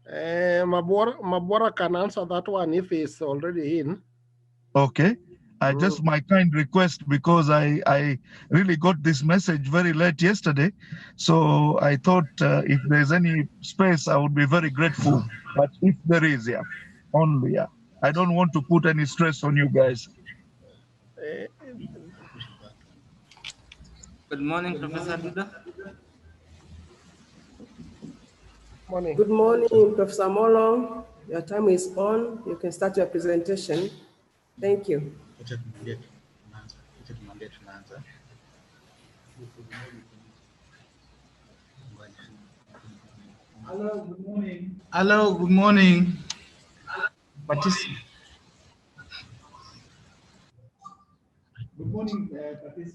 Mabora can answer that one if he's already in. Okay. Just my kind request, because I really got this message very late yesterday. So I thought if there's any space, I would be very grateful. But if there is, yeah, only, yeah. I don't want to put any stress on you guys. Good morning, Professor Duda. Morning. Good morning, Professor Molo. Your time is on. You can start your presentation. Thank you. Hello, good morning. Hello, good morning.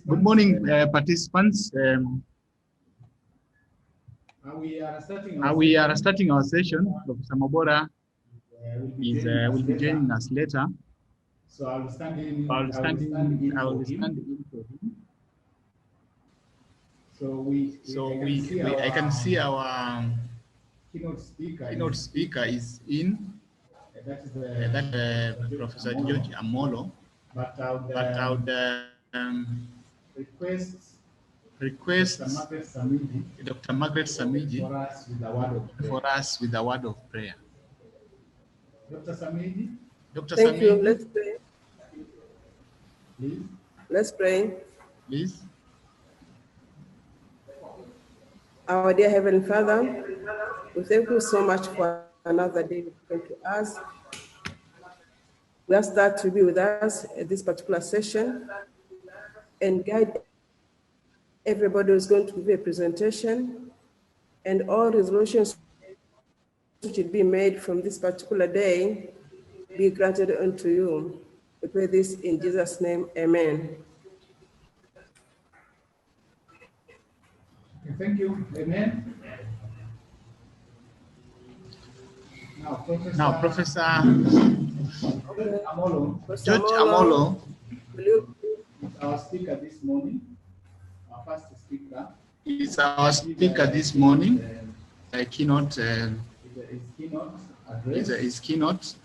Good morning, participants. We are starting our session. Professor Mabora will be joining us later. So I will stand in for him. I can see our keynote speaker is in. That Professor George Amolo. But I would request Dr. Margaret Samiji for us with the word of prayer. Dr. Samiji? Thank you. Let's pray. Please. Let's pray. Please. Our dear Heavenly Father, we thank you so much for another day you came to us. We ask that to be with us at this particular session and guide everybody who's going to give a presentation, and all resolutions which will be made from this particular day be granted unto you. We pray this in Jesus' name, amen. Thank you, amen. Now, Professor George Amolo is our speaker this morning, our first speaker. Is our speaker this morning. His keynote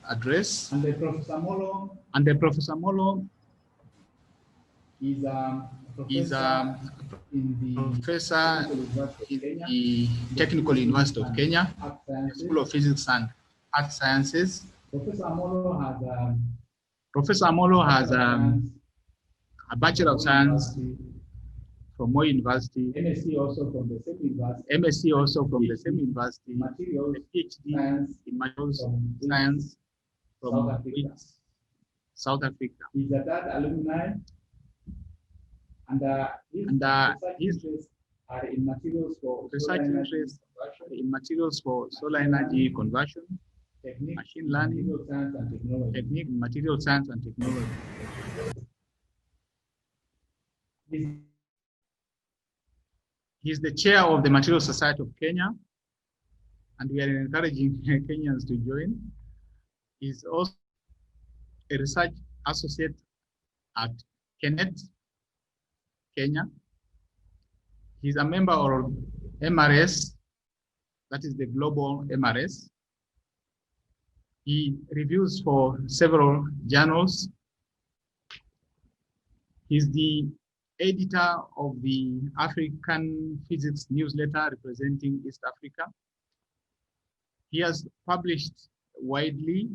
address. And the Professor Molo is professor in the Technical University of Kenya, School of Physics and Earth Sciences. Professor Amolo has a Bachelor of Science from Moi University, MSc also from the same university, a PhD in materials science from South Africa. He's a third alumni, and his interests are in materials for solar energy conversion, machine learning, material science and technology. He's the chair of the Materials Society of Kenya, and we are encouraging Kenyans to join. He's also a research associate at Kenneth, Kenya. He's a member of MRS, that is the global MRS. He reviews for several journals. He's the editor of the African Physics newsletter representing East Africa. He has published widely,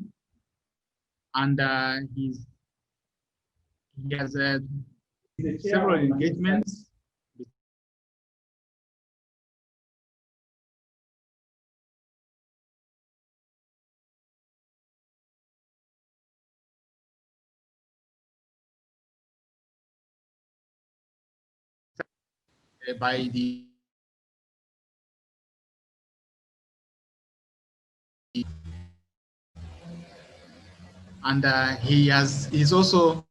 and he has several engagements. By the and he's also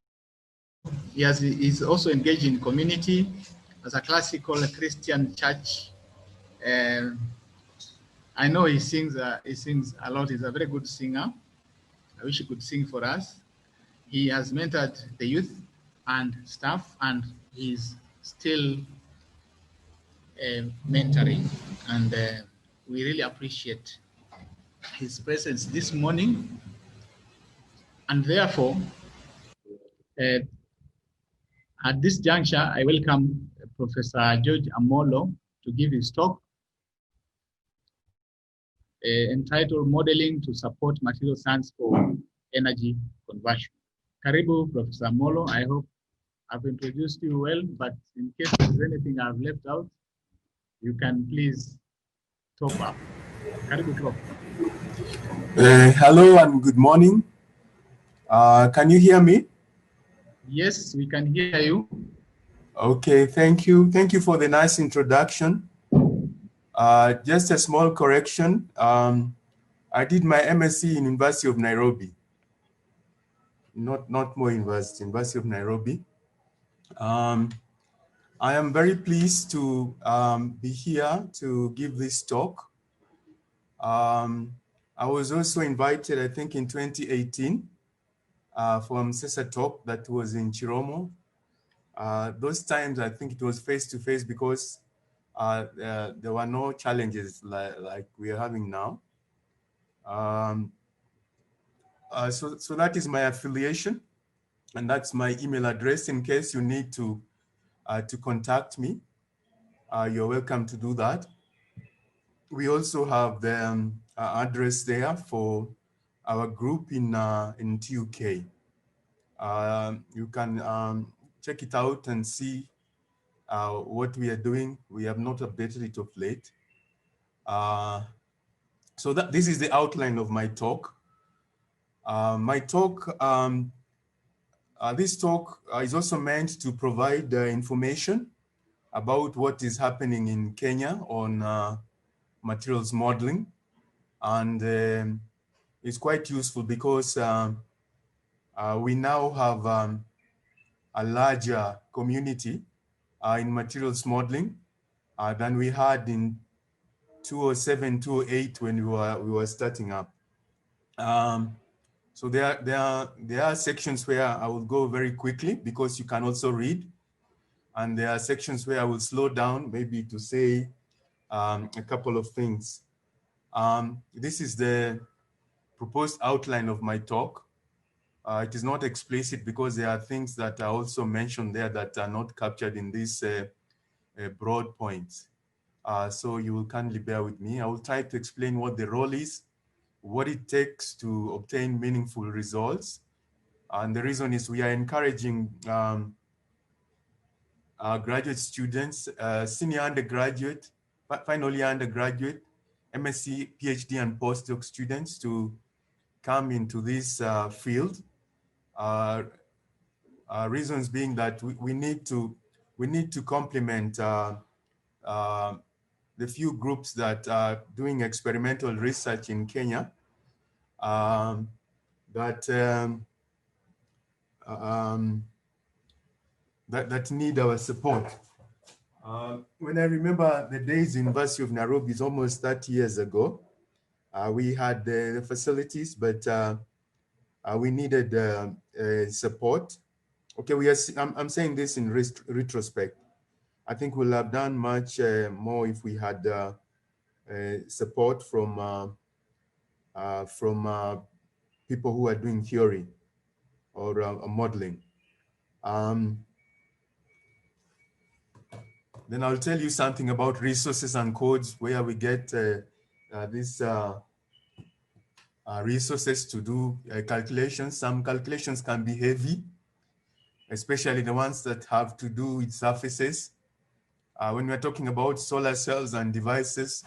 engaged in community as a classical Christian church. I know he sings a lot. He's a very good singer. I wish he could sing for us. He has mentored the youth and staff, and he's still mentoring, and we really appreciate his presence this morning. And therefore, uh, at this juncture, I welcome Professor George Amolo to give his talk entitled Modeling to Support Material Science for Energy Conversion. Karibu, Professor Amolo. I hope I've introduced you well, but in case there's anything I've left out, you can please top up. Karibu, Prof. Hello and good morning. Can you hear me? Yes, we can hear you. Okay, thank you. Thank you for the nice introduction. Just a small correction. I did my MSc in University of Nairobi. Not Moi University of Nairobi. I am very pleased to be here to give this talk. I was also invited, I think in 2018, for Msseesa talk that was in Chiromo. Those times, I think it was face-to-face because there were no challenges like we are having now. So that is my affiliation, and that's my email address. In case you need to contact me, you're welcome to do that. We also have the address there for our group in TUK. You can check it out and see what we are doing. We have not updated it of late. So this is the outline of my talk. This talk is also meant to provide information about what is happening in Kenya on materials modeling. And it's quite useful because we now have a larger community in materials modeling than we had in 2007, 2008 when we were starting up. So there are sections where I will go very quickly because you can also read, and there are sections where I will slow down maybe to say a couple of things. This is the proposed outline of my talk. It is not explicit because there are things that are also mentioned there that are not captured in these broad points. So you will kindly bear with me. I will try to explain what the role is, what it takes to obtain meaningful results. And the reason is we are encouraging graduate students, senior undergraduate, final year undergraduate, MSc, PhD, and postdoc students to come into this field. Reasons being that we need to complement the few groups that are doing experimental research in Kenya that need our support. When I remember the days in University of Nairobi, is almost 30 years ago, we had the facilities, but we needed support. Okay, I'm saying this in retrospect. I think we'll have done much more if we had support from people who are doing theory or modeling. Then I'll tell you something about resources and codes, where we get these resources to do calculations. Some calculations can be heavy, especially the ones that have to do with surfaces. When we're talking about solar cells and devices,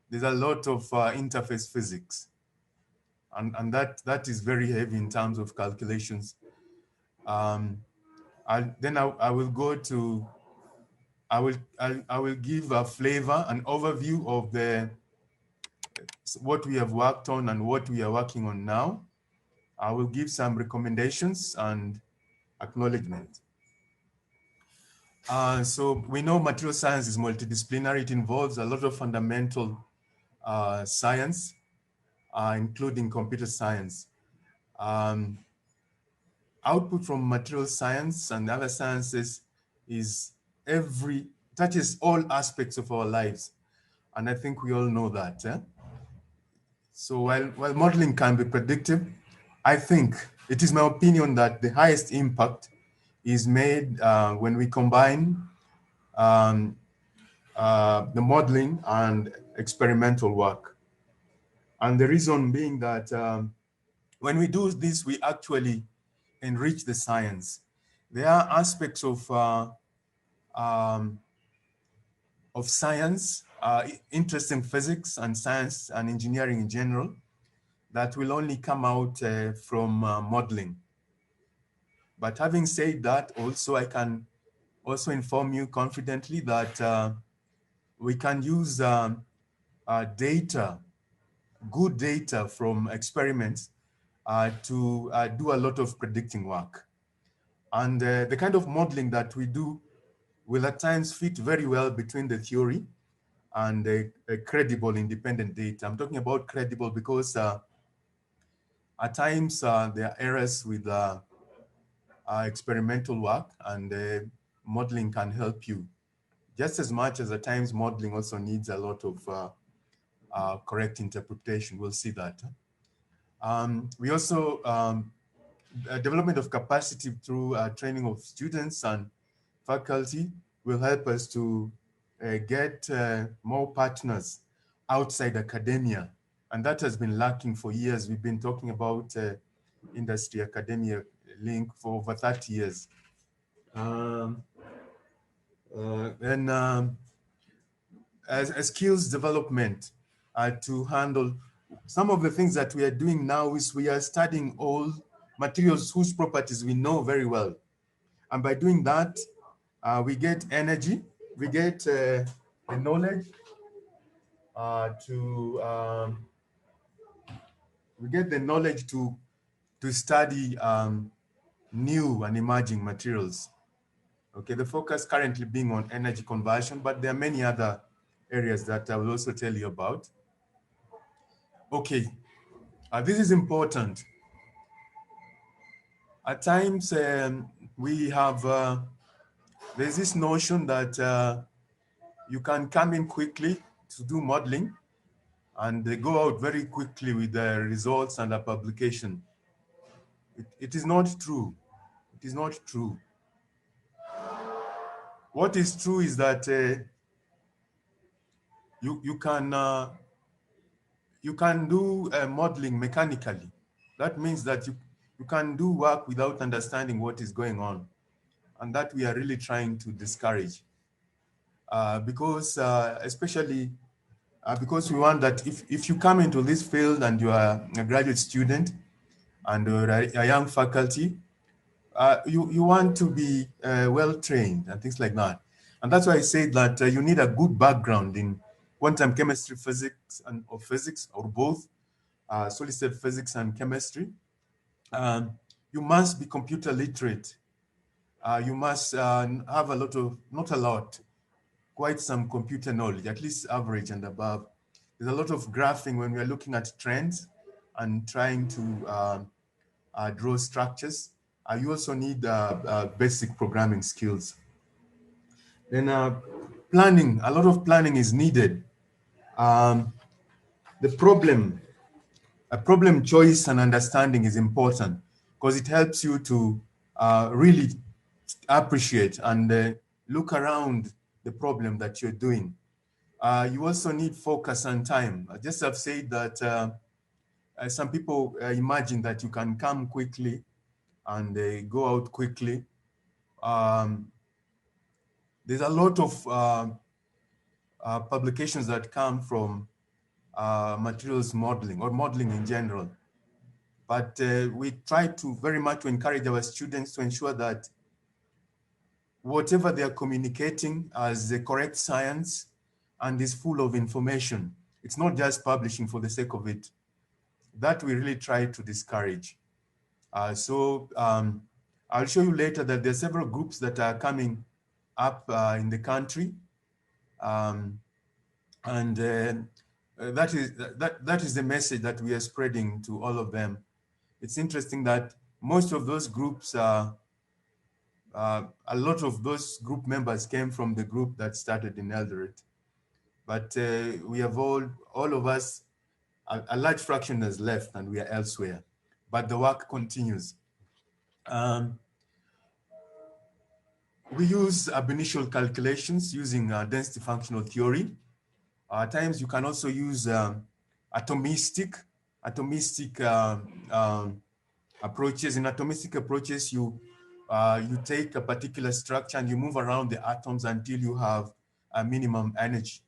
there's a lot of interface physics. And that is very heavy in terms of calculations. Then I will go to, I will give a flavor, an overview of what we have worked on and what we are working on now. I will give some recommendations and acknowledgement. So we know material science is multidisciplinary. It involves a lot of fundamental science, including computer science. Output from material science and other sciences touches all aspects of our lives. And I think we all know that. So while modeling can be predictive, I think it is my opinion that the highest impact is made when we combine um, the modeling and experimental work. And the reason being that when we do this, we actually enrich the science. There are aspects um, of science, interest in physics and science and engineering in general, that will only come out from modeling. But having said that, also I can also inform you confidently that we can use data, good data from experiments to do a lot of predicting work. And the kind of modeling that we do will at times fit very well between the theory and credible independent data. I'm talking about credible because at times there are errors with experimental work, and modeling can help you just as much as at times modeling also needs a lot of correct interpretation. We'll see that. We also development of capacity through training of students and faculty will help us to get more partners outside academia. And that has been lacking for years. We've been talking about industry academia link for over 30 years. Then as skills development to handle some of the things that we are doing now is we are studying all materials whose properties we know very well. And by doing that, we get energy, we get the knowledge we get the knowledge to study new and emerging materials. Okay, the focus currently being on energy conversion, but there are many other areas that I will also tell you about. Okay, this is important. At times we have, there's this notion that you can come in quickly to do modeling and they go out very quickly with the results and the publication. It is not true. It is not true. What is true is that you can do modeling mechanically. That means that you can do work without understanding what is going on. And that we are really trying to discourage. Because especially because we want that if you come into this field and you are a graduate student and a young faculty, you want to be well trained and things like that. And that's why I say that you need a good background in quantum chemistry, physics, or physics, or both, solid state physics and chemistry. You must be computer literate. You must have a lot of, not a lot, quite some computer knowledge, at least average and above. There's a lot of graphing when we're looking at trends and trying to draw structures. You also need basic programming skills. Then planning, a lot of planning is needed. The problem choice and understanding is important because it helps you to really appreciate and look around the problem that you're doing. You also need focus and time. I just have said that some people imagine that you can come quickly and go out quickly. There's a lot of publications that come from materials modeling or modeling in general. But we try to very much to encourage our students to ensure that whatever they are communicating as the correct science and is full of information. It's not just publishing for the sake of it. That we really try to discourage. So I'll show you later that there are several groups that are coming up in the country. That is the message that we are spreading to all of them. It's interesting that most of those groups, a lot of those group members came from the group that started in Eldoret. But we have all of us a large fraction has left and we are elsewhere, but the work continues. We use ab initio calculations using density functional theory. At times you can also use atomistic approaches. In atomistic approaches, you take a particular structure and you move around the atoms until you have a minimum energy.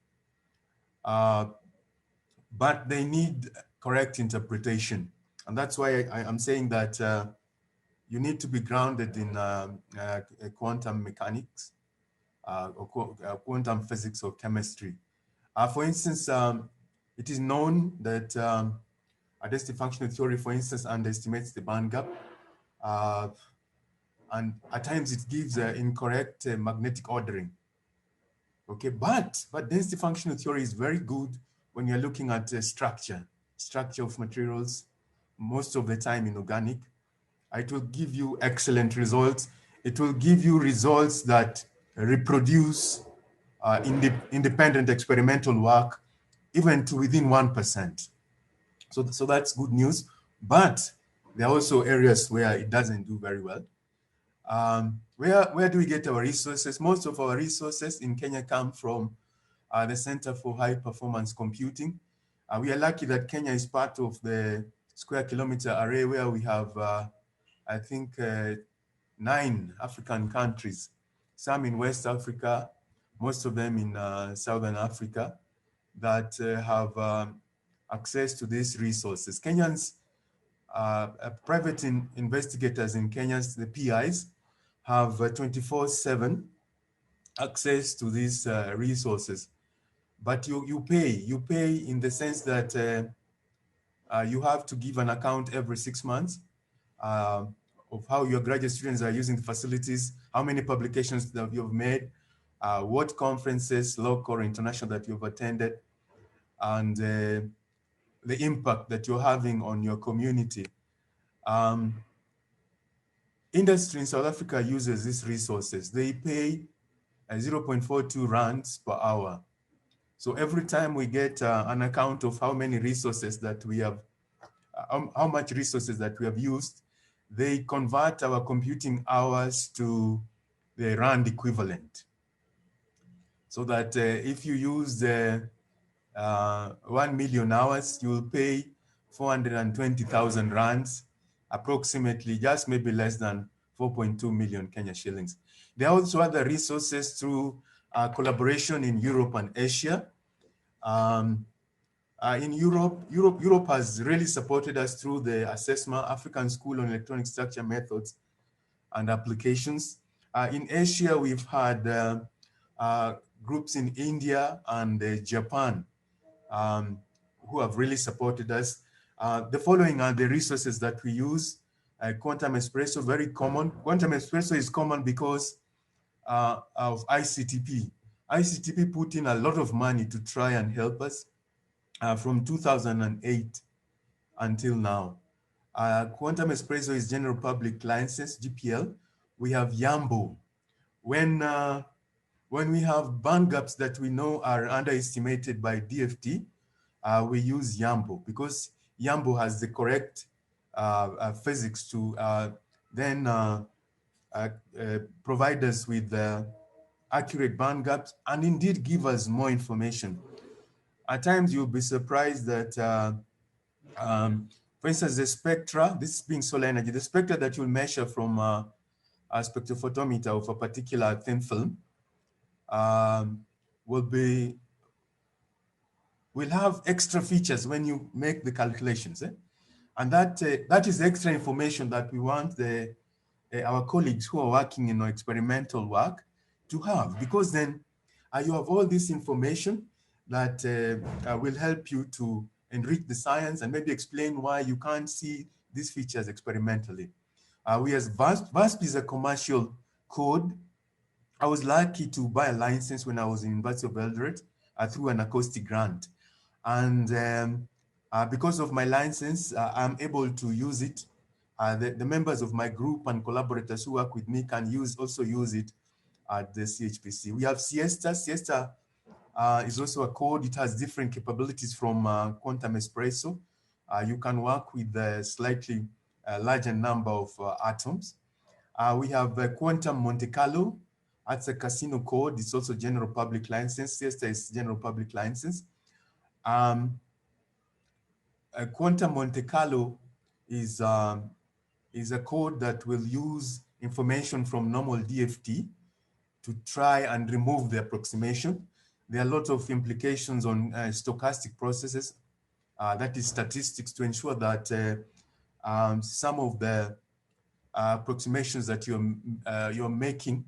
But they need correct interpretation. And that's why I'm saying that you need to be grounded in quantum mechanics or quantum physics or chemistry. For instance, it is known that density functional theory, for instance, underestimates the band gap. And at times it gives incorrect magnetic ordering. Okay, but density functional theory is very good when you're looking at structure of materials, most of the time in organic. It will give you excellent results. It will give you results that reproduce independent experimental work, even to within 1%. So that's good news. But there are also areas where it doesn't do very well. Where do we get our resources? Most of our resources in Kenya come from the Center for High Performance Computing. We are lucky that Kenya is part of the Square Kilometer Array, where we have, I think, 9 African countries, some in West Africa, most of them in Southern Africa, that have access to these resources. Kenyans, private investigators in Kenya, the PIs, have 24/7 access to these resources. But you pay in the sense that you have to give an account every 6 months of how your graduate students are using the facilities, how many publications that you've made, what conferences, local or international, that you've attended, and the impact that you're having on your community. Industry in South Africa uses these resources. They pay 0.42 rands per hour. So every time we get an account of how many resources that we have, how much resources that we have used, they convert our computing hours to the rand equivalent. So that if you use 1 million hours, you will pay 420,000 rands, approximately just maybe less than 4.2 million Kenya shillings. There are also other resources through collaboration in Europe and Asia. In Europe has really supported us through the assessment, African School on Electronic Structure Methods and Applications. In Asia, we've had groups in India and Japan who have really supported us. The following are the resources that we use. Quantum Espresso, very common. Quantum Espresso is common because of ICTP. ICTP put in a lot of money to try and help us from 2008 until now. Quantum Espresso is General Public License, GPL. We have Yambo. When we have band gaps that we know are underestimated by DFT, we use Yambo because Yambo has the correct physics to then provide us with accurate band gaps and indeed give us more information. At times you'll be surprised that, for instance, the spectra, this being solar energy, the spectra that you'll measure from a spectrophotometer of a particular thin film will have extra features when you make the calculations. And that is extra information that we want our colleagues who are working in experimental work to have, because then you have all this information that will help you to enrich the science and maybe explain why you can't see these features experimentally. We as VASP is a commercial code. I was lucky to buy a license when I was in University of Eldoret through an acoustic grant. And because of my license, I'm able to use it. The members of my group and collaborators who work with me can also use it at the CHPC. We have Siesta. Siesta is also a code. It has different capabilities from Quantum Espresso. You can work with a slightly larger number of atoms. We have Quantum Monte Carlo. That's a casino code. It's also general public license. Siesta is general public license. Quantum Monte Carlo is a code that will use information from normal DFT to try and remove the approximation. There are a lot of implications on stochastic processes, that is statistics, to ensure that some of the approximations that you're making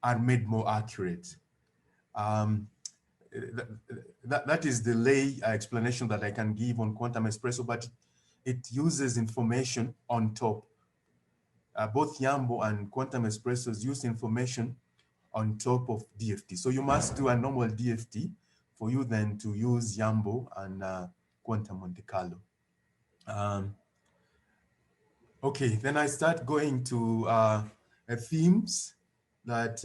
are made more accurate. That is the lay explanation that I can give on Quantum Espresso, but it uses information on top. Both Yambo and Quantum Espressos use information on top of DFT. So you must do a normal DFT for you then to use Yambo and Quantum Monte Carlo. Okay, then I start going to themes that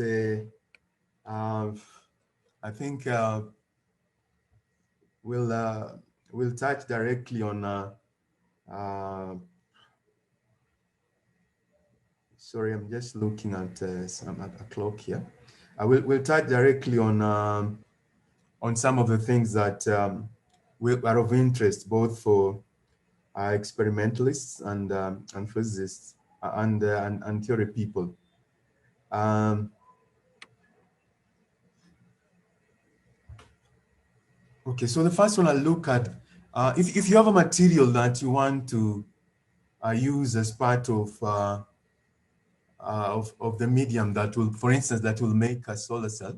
I think we'll touch directly on. Sorry, I'm just looking at a clock here. We'll touch directly on some of the things that are of interest both for experimentalists and physicists and theory people. Okay, so the first one I'll look at, if you have a material that you want to use as part of the medium that will, for instance, that will make a solar cell,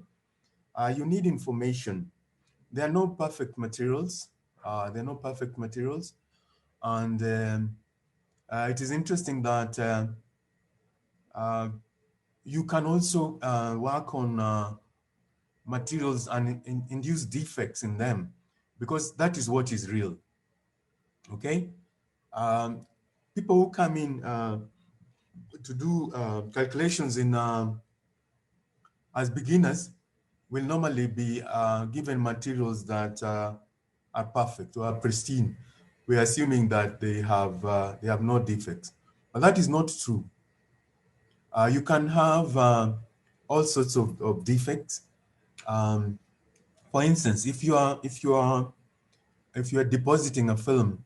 you need information. There are no perfect materials. And it is interesting that you can also work on materials and induce defects in them, because that is what is real. Okay, people who come in to do calculations in as beginners will normally be given materials that are perfect or are pristine. We're assuming that they have no defects, but that is not true. You can have all sorts of defects. For instance, if you are depositing a film,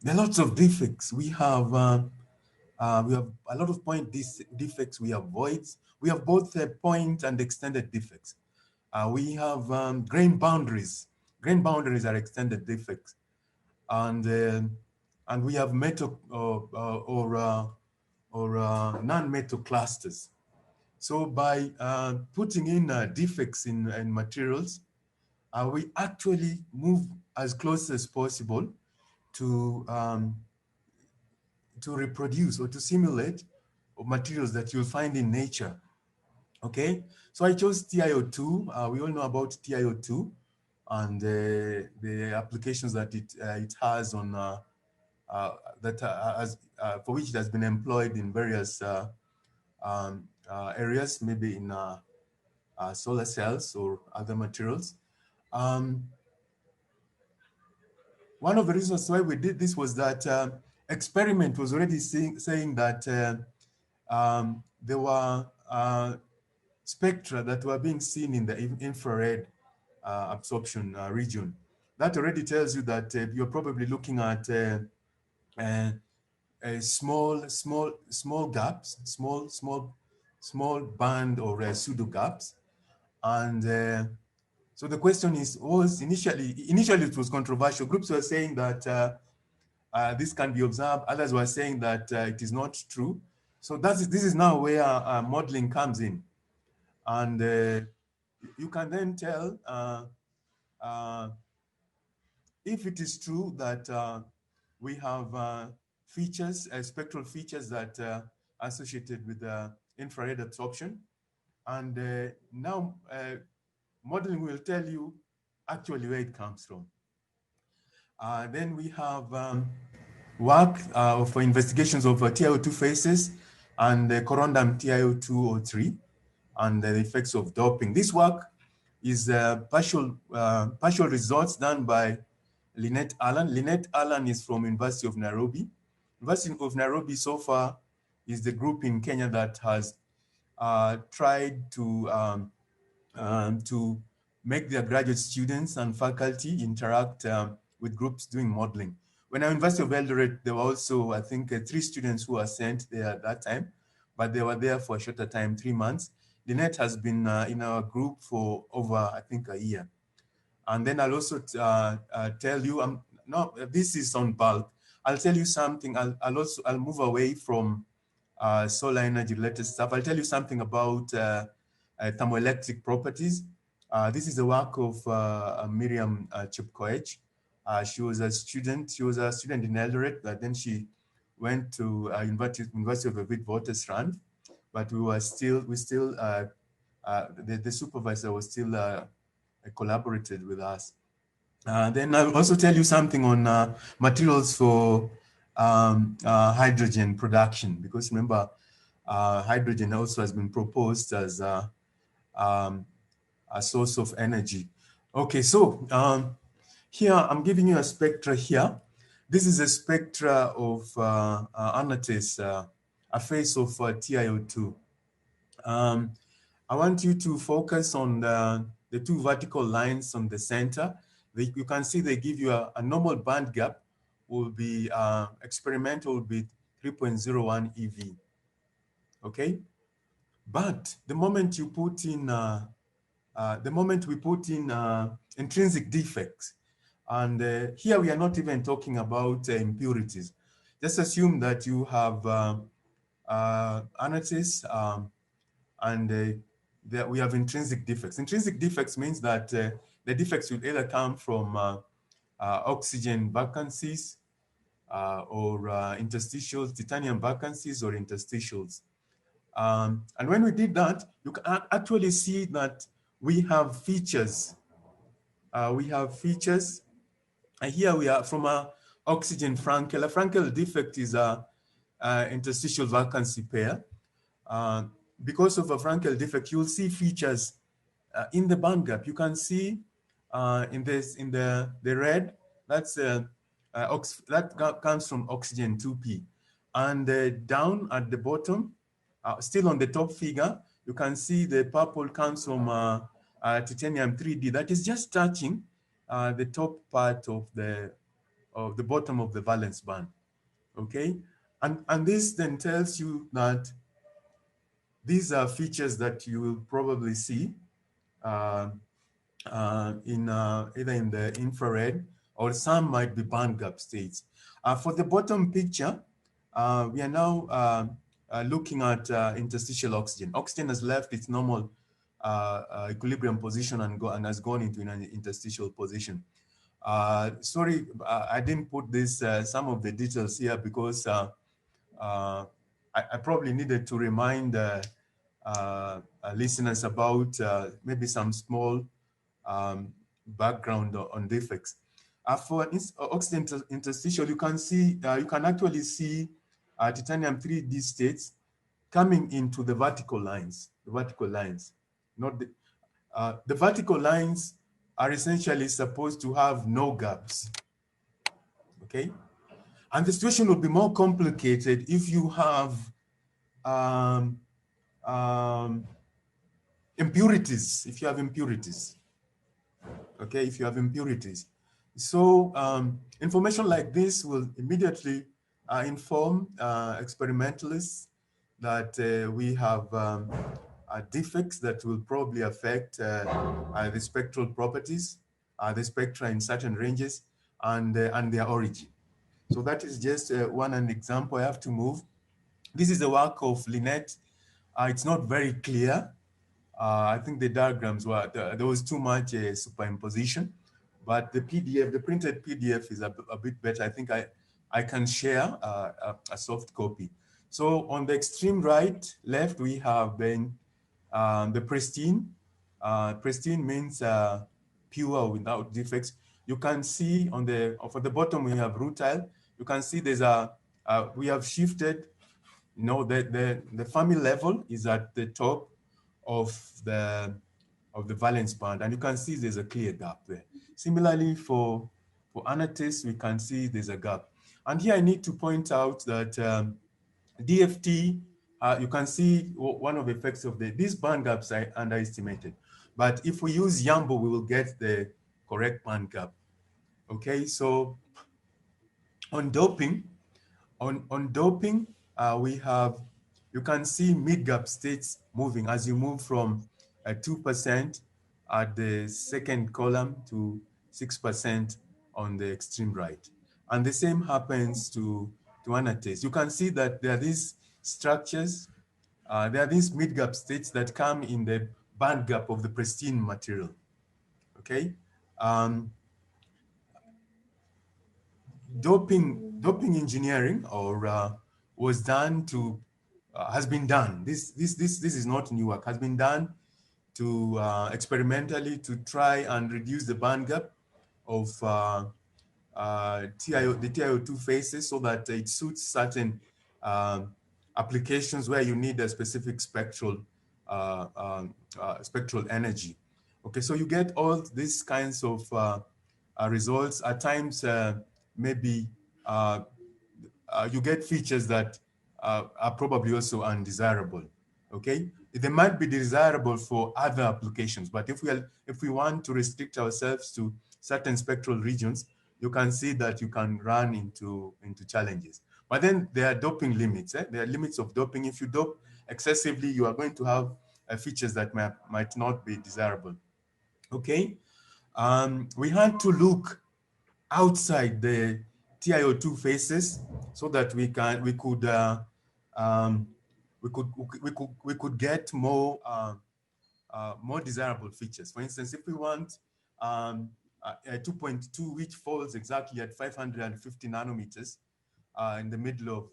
there are lots of defects. We have a lot of point defects. We have voids. We have both point and extended defects. We have grain boundaries. Grain boundaries are extended defects, and we have metal or non-metal clusters. So by putting in defects in materials, we actually move as close as possible to reproduce or to simulate materials that you'll find in nature. Okay, so I chose TiO2. We all know about TiO2 and the applications that it has on for which it has been employed in various areas, maybe in solar cells or other materials. One of the reasons why we did this was that experiment was already saying that there were spectra that were being seen in the infrared absorption region. That already tells you that you're probably looking at small gaps, small band or pseudo gaps, and so the question was initially it was controversial. Groups were saying that this can be observed. Others were saying that it is not true. So this is now where modeling comes in, and you can then tell if it is true that we have features, spectral features that are associated with infrared absorption, and now modeling will tell you actually where it comes from. Then we have work for investigations of TiO2 phases and corundum TiO2O3 and the effects of doping. This work is partial results done by Lynette Allen. Lynette Allen is from University of Nairobi. University of Nairobi so far is the group in Kenya that has tried to make their graduate students and faculty interact with groups doing modeling. When I University of Eldoret, there were also, I think, 3 students who were sent there at that time, but they were there for a shorter time, 3 months. Lynette has been in our group for over, I think, a year. And then I'll also tell you, no, this is on bulk. I'll tell you something. I'll move away from solar energy related stuff. I'll tell you something about thermoelectric properties. This is the work of Miriam Chepkoech. She was a student in Eldoret, but then she went to University of the Witwatersrand, but the supervisor was still collaborated with us. Then I'll also tell you something on materials for hydrogen production, because remember, hydrogen also has been proposed as a source of energy. Okay, so here I'm giving you a spectra here. This is a spectra of anatase, a phase of TiO2. I want you to focus on the 2 vertical lines on the center. You can see they give you a normal band gap will be experimental will be 3.01 EV. Okay, but the moment you put in the moment we put in intrinsic defects, and here we are not even talking about impurities. Just assume that you have anatase and that we have intrinsic defects. Intrinsic defects means that the defects will either come from oxygen vacancies or interstitials, titanium vacancies or interstitials. And when we did that, you can actually see that we have features. Here we are from a oxygen Frankel. A Frankel defect is a interstitial vacancy pair. Because of a Frankel defect, you'll see features in the band gap. You can see in the red, that's that comes from oxygen 2p. And down at the bottom, still on the top figure, you can see the purple comes from titanium 3D. That is just touching the top part of the bottom of the valence band. Okay, and this then tells you that these are features that you will probably see either in the infrared, or some might be band gap states. For the bottom picture, we are now looking at interstitial oxygen. Oxygen has left its normal equilibrium position and has gone into an interstitial position. Sorry, I didn't put this some of the details here because I probably needed to remind listeners about maybe some small background on defects. For oxygen interstitial, you can see, you can actually see titanium 3D states coming into the vertical lines. The vertical lines, not the vertical lines are essentially supposed to have no gaps. Okay, and the situation will be more complicated if you have impurities. If you have impurities. Okay, if you have impurities. So information like this will immediately inform experimentalists that we have defects that will probably affect the spectral properties, the spectra in certain ranges, and their origin. So that is just an example. I have to move. This is the work of Lynette. It's not very clear. I think the diagrams were, there was too much superimposition, but the PDF, the printed PDF is a bit better. I think I can share a soft copy. So on the extreme left, we have been the pristine. Pristine means pure without defects. You can see on for the bottom, we have rutile. You can see there's we have shifted, the Fermi level is at the top of the the valence band, and you can see there's a clear gap there. Similarly, for anatase, we can see there's a gap. And here I need to point out that DFT, you can see one of the effects of these band gaps are underestimated. But if we use YAMBO, we will get the correct band gap. Okay, so on doping, we have, you can see mid-gap states moving as you move from 2% at the second column to 6% on the extreme right. And the same happens to anatase. You can see that there are these structures, there are these mid-gap states that come in the band gap of the pristine material, okay? Doping engineering was done to has been done. This is not new work. Has been done to experimentally to try and reduce the band gap of the TiO2 phases so that it suits certain applications where you need a specific spectral energy. Okay, so you get all these kinds of results. At times, maybe you get features that are probably also undesirable. Okay, they might be desirable for other applications, but if we want to restrict ourselves to certain spectral regions, you can see that you can run into challenges. But then there are doping limits. There are limits of doping. If you dope excessively, you are going to have features that might not be desirable. Okay, we had to look outside the TiO2 phases so that we could get more more desirable features. For instance, if we want a 2.2 which falls exactly at 550 nanometers in the middle of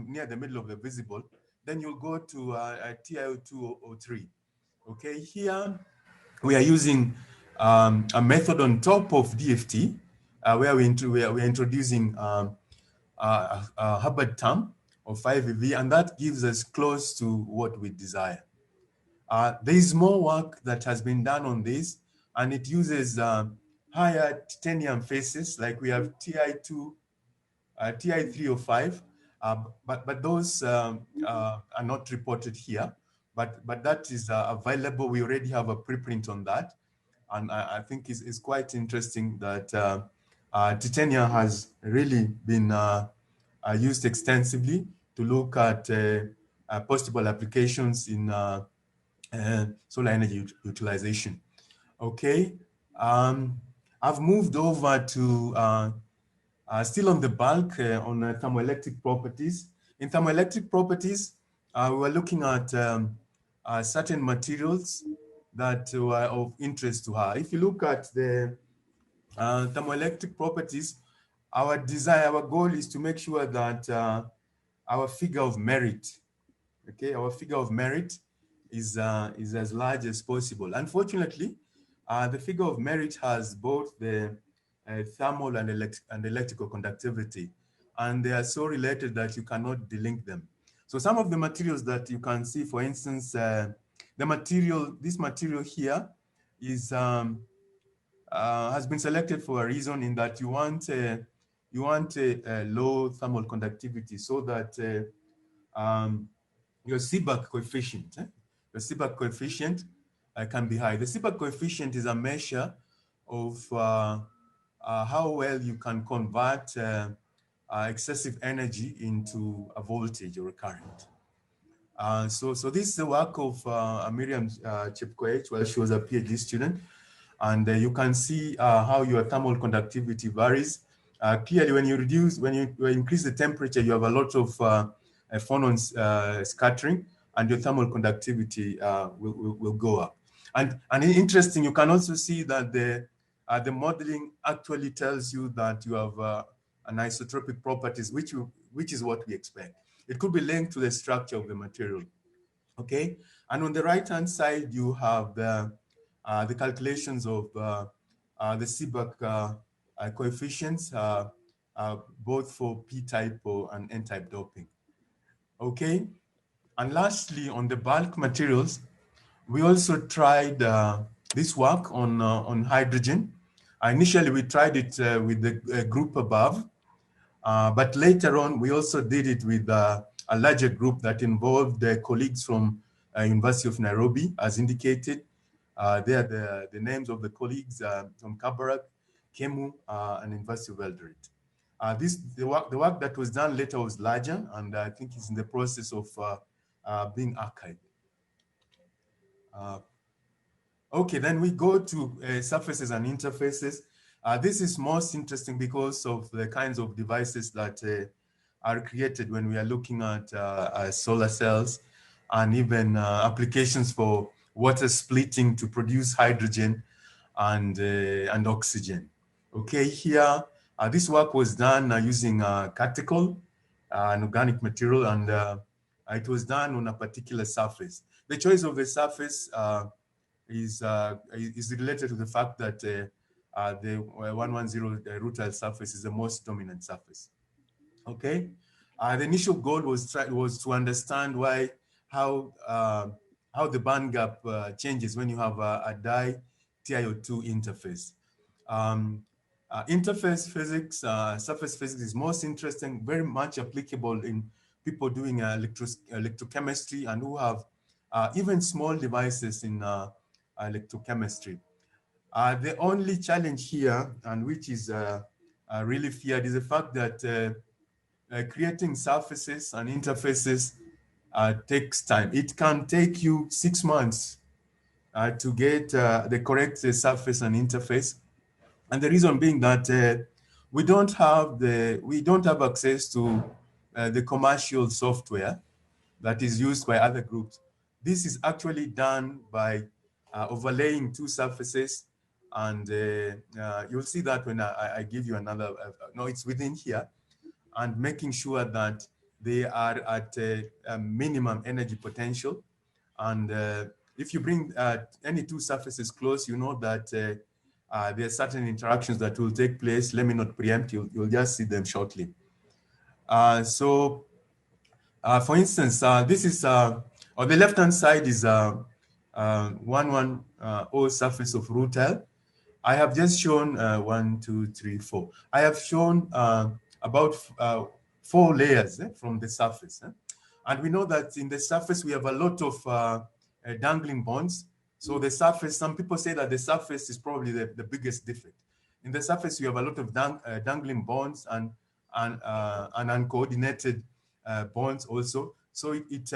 near the middle of the visible, then you'll go to a TiO203. Okay, here we are using a method on top of DFT where we're introducing a Hubbard term of 5eV, and that gives us close to what we desire. There is more work that has been done on this, and it uses higher titanium phases, like we have Ti2, Ti305, but those are not reported here. But that is available. We already have a preprint on that, and I think it's quite interesting that titanium has really been used extensively to look at possible applications in solar energy utilization. Okay, I've moved over to still on the bulk on thermoelectric properties. In thermoelectric properties, we were looking at certain materials that were of interest to her. If you look at the thermoelectric properties, our goal is to make sure that our figure of merit, okay, our figure of merit is as large as possible. Unfortunately, the figure of merit has both the thermal and electrical conductivity, and they are so related that you cannot delink them. So some of the materials that you can see, for instance, this material here is has been selected for a reason, in that you want a low thermal conductivity so that your Seebeck coefficient, can be high. The Seebeck coefficient is a measure of how well you can convert excessive energy into a voltage or a current. So this is the work of Miriam Chepkoech while she was a PhD student. And you can see how your thermal conductivity varies. Clearly, when you increase the temperature, you have a lot of phonons scattering, and your thermal conductivity will go up. And interesting, you can also see that the modeling actually tells you that you have anisotropic properties, which is what we expect. It could be linked to the structure of the material. Okay, and on the right-hand side, you have the calculations of the Seebeck coefficients, both for P-type and N-type doping. Okay, and lastly, on the bulk materials, We also tried this work on hydrogen. Initially, we tried it with the group above, but later on, we also did it with a larger group that involved colleagues from University of Nairobi, as indicated. They are the names of the colleagues from Kabarak, Kemu, and University of Eldoret. The work that was done later was larger, and I think it's in the process of being archived. Okay, then we go to surfaces and interfaces. This is most interesting because of the kinds of devices that are created when we are looking at solar cells and even applications for water splitting to produce hydrogen and oxygen. Okay, here, this work was done using catechol, an organic material, and it was done on a particular surface. The choice of the surface is related to the fact that the 110 rutile surface is the most dominant surface. Okay, the initial goal was to understand how the band gap changes when you have a di-TiO2 interface. Interface physics, surface physics is most interesting, very much applicable in people doing electrochemistry and who have even small devices in electrochemistry. The only challenge here, and which is really feared, is the fact that creating surfaces and interfaces takes time. It can take you 6 months to get the correct surface and interface. And the reason being that we don't have access to the commercial software that is used by other groups. This is actually done by overlaying two surfaces, and you'll see that when I give you another, no, it's within here, and making sure that they are at a minimum energy potential. And if you bring any two surfaces close, you know that there are certain interactions that will take place. Let me not preempt, you'll just see them shortly. For instance, this is, on the left-hand side is 110 surface of rutile. I have just shown 1, 2, 3, 4. I have shown about 4 layers from the surface. And we know that in the surface, we have a lot of dangling bonds. So the surface, some people say that the surface is probably the biggest defect. In the surface, you have a lot of dangling bonds and uncoordinated bonds also. So it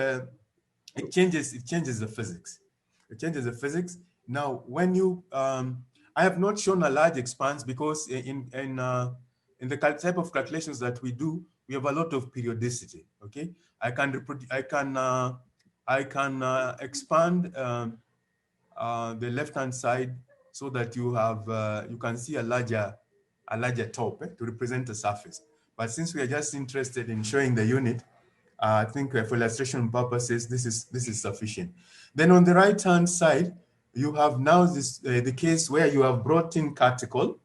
changes the physics. It changes the physics. Now, when you, I have not shown a large expanse because in the type of calculations that we do, we have a lot of periodicity. Okay, I can expand the left-hand side so that you have you can see a larger top to represent the surface. But since we are just interested in showing the unit, I think for illustration purposes, this is sufficient. Then on the right-hand side, you have now this the case where you have brought in catechol,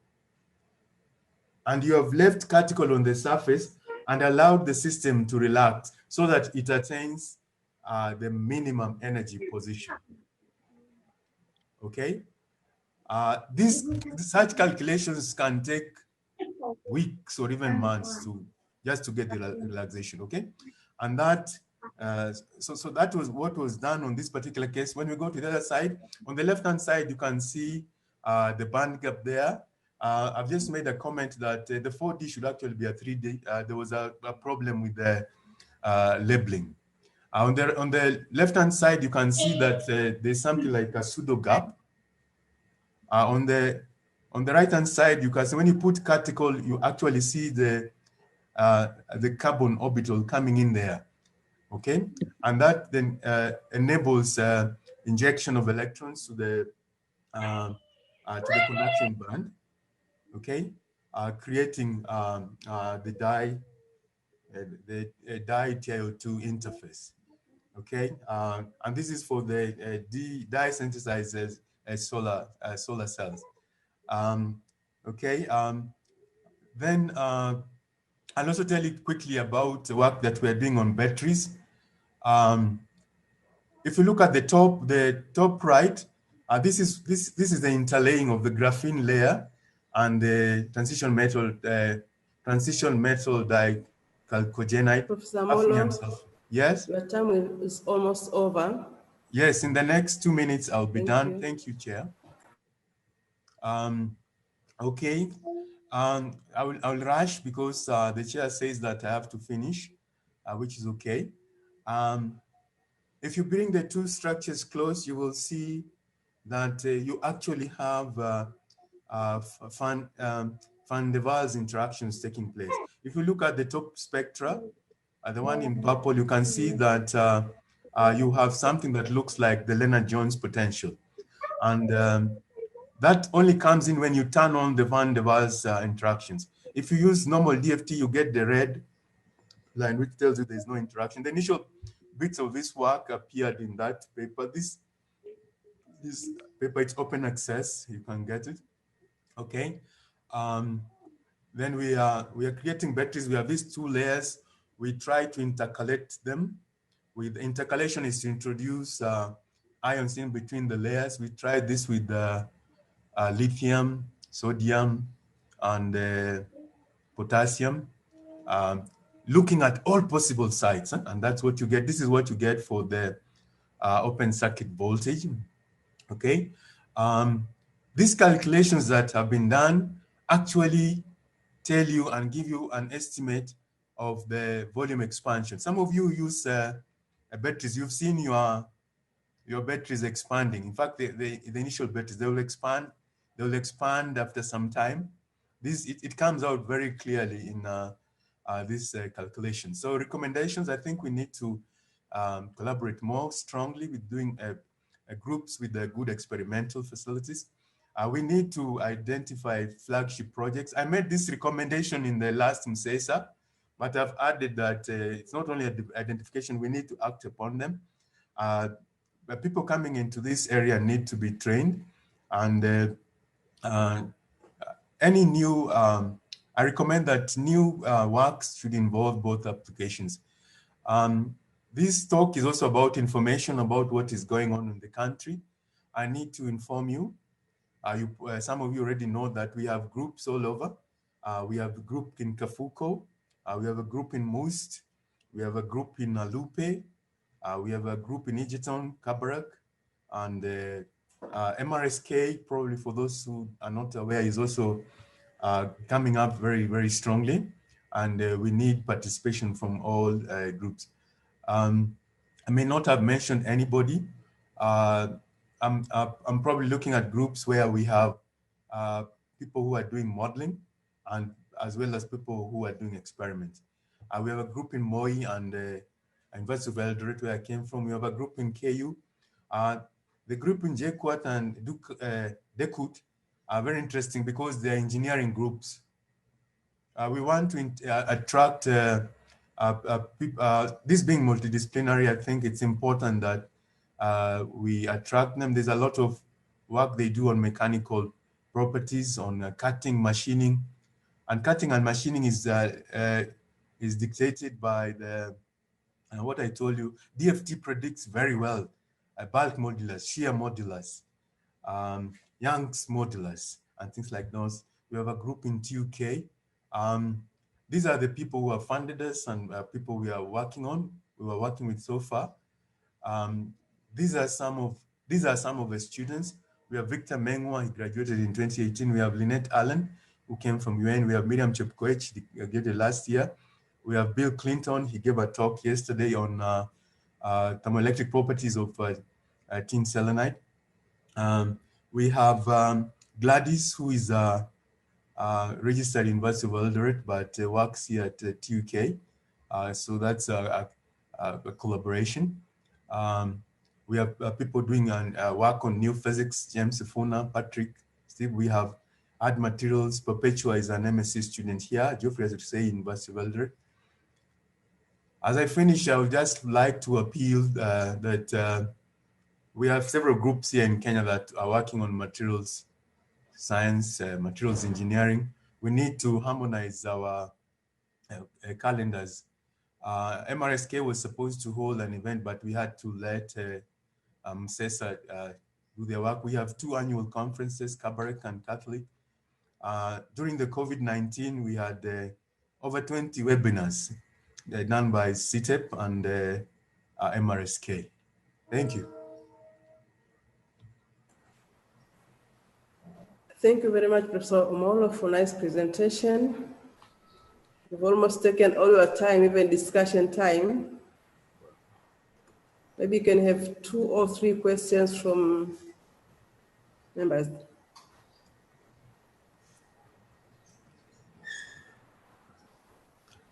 and you have left catechol on the surface and allowed the system to relax so that it attains the minimum energy position. Okay, such calculations can take weeks or even months just to get the relaxation. Okay, and that so that was what was done on this particular case. When we go to the other side, on the left-hand side, you can see the band gap there. I've just made a comment that the 4D should actually be a 3D. There was a problem with the labeling. On the left-hand side, you can see that there's something like a pseudo gap. On the right-hand side, you can see when you put catechol, you actually see the carbon orbital coming in there. Okay, and that then enables injection of electrons to the conduction band. Okay, creating the di-TiO2 interface. Okay, and this is for the dye-synthesized solar cells. Okay, then I'll also tell you quickly about the work that we're doing on batteries. if you look at the top right, this is the interlaying of the graphene layer and the transition metal dichalcogenide. Professor Molo, Yes. your time is almost over. Yes, in the next 2 minutes, I'll be done. You. Thank you, Chair. Okay. I'll rush because the chair says that I have to finish, which is okay. If you bring the two structures close, you will see that you actually have Van der Waals interactions taking place. If you look at the top spectra, the one in purple, you can see that you have something that looks like the Lennard-Jones potential. And that only comes in when you turn on the Van der Waals interactions. If you use normal DFT, you get the red line, which tells you there's no interaction. The initial bits of this work appeared in that paper. This paper, it's open access, you can get it. Okay. Then we are creating batteries. We have these two layers. We try to intercalate them. With intercalation is to introduce ions in between the layers. We tried this with lithium, sodium, and potassium, looking at all possible sites, and that's what you get. This is what you get for the open circuit voltage. Okay, these calculations that have been done actually tell you and give you an estimate of the volume expansion. Some of you use batteries. You've seen your batteries expanding. In fact, the initial batteries, they will expand. They will expand after some time. It comes out very clearly in this calculation. So recommendations, I think we need to collaborate more strongly with doing groups with good experimental facilities. We need to identify flagship projects. I made this recommendation in the last Msseesa, but I've added that it's not only identification, we need to act upon them. But people coming into this area need to be trained, and any new, I recommend that new works should involve both applications. This talk is also about information about what is going on in the country. I need to inform you. Some of you already know that we have groups all over. We have a group in Kafuko. We have a group in Must. We have a group in Lupe. We have a group in Egerton, Kabarak, and MRSK, probably for those who are not aware, is also coming up very, very strongly. And we need participation from all groups. I may not have mentioned anybody. I'm probably looking at groups where we have people who are doing modeling, and as well as people who are doing experiments. We have a group in Moi and University of Eldoret, where I came from. We have a group in KU. The group in JKUAT and Dekut are very interesting because they're engineering groups. We want to attract this being multidisciplinary. I think it's important that we attract them. There's a lot of work they do on mechanical properties, on cutting, machining, and cutting and machining is dictated by the what I told you. DFT predicts very well bulk modulus, shear modulus, Young's modulus, and things like those. We have a group in TUK. These are the people who have funded us and people we are working on. We were working with so far. These are some of the students. We have Victor Mengwa, he graduated in 2018. We have Lynette Allen, who came from UN. We have Miriam Chepkoech, he graduated last year. We have Bill Clinton, he gave a talk yesterday on thermoelectric properties of tin selenide. We have Gladys, who is registered University of Eldoret, but works here at TUK. So that's a collaboration. We have people doing work on new physics, James Sifuna, Patrick, Steve. We have Art Materials. Perpetua is an MSc student here. Geoffrey, as you say, University of Eldoret. As I finish, I would just like to appeal that we have several groups here in Kenya that are working on materials science, materials engineering. We need to harmonize our calendars. MRSK was supposed to hold an event, but we had to let Msseesa do their work. We have 2 annual conferences, Kabarek and Catholic. During the COVID-19, we had over 20 webinars done by CTEP and MRSK. Thank you. Thank you very much, Professor Omolo, for nice presentation. You've almost taken all your time, even discussion time. Maybe you can have 2 or 3 questions from members.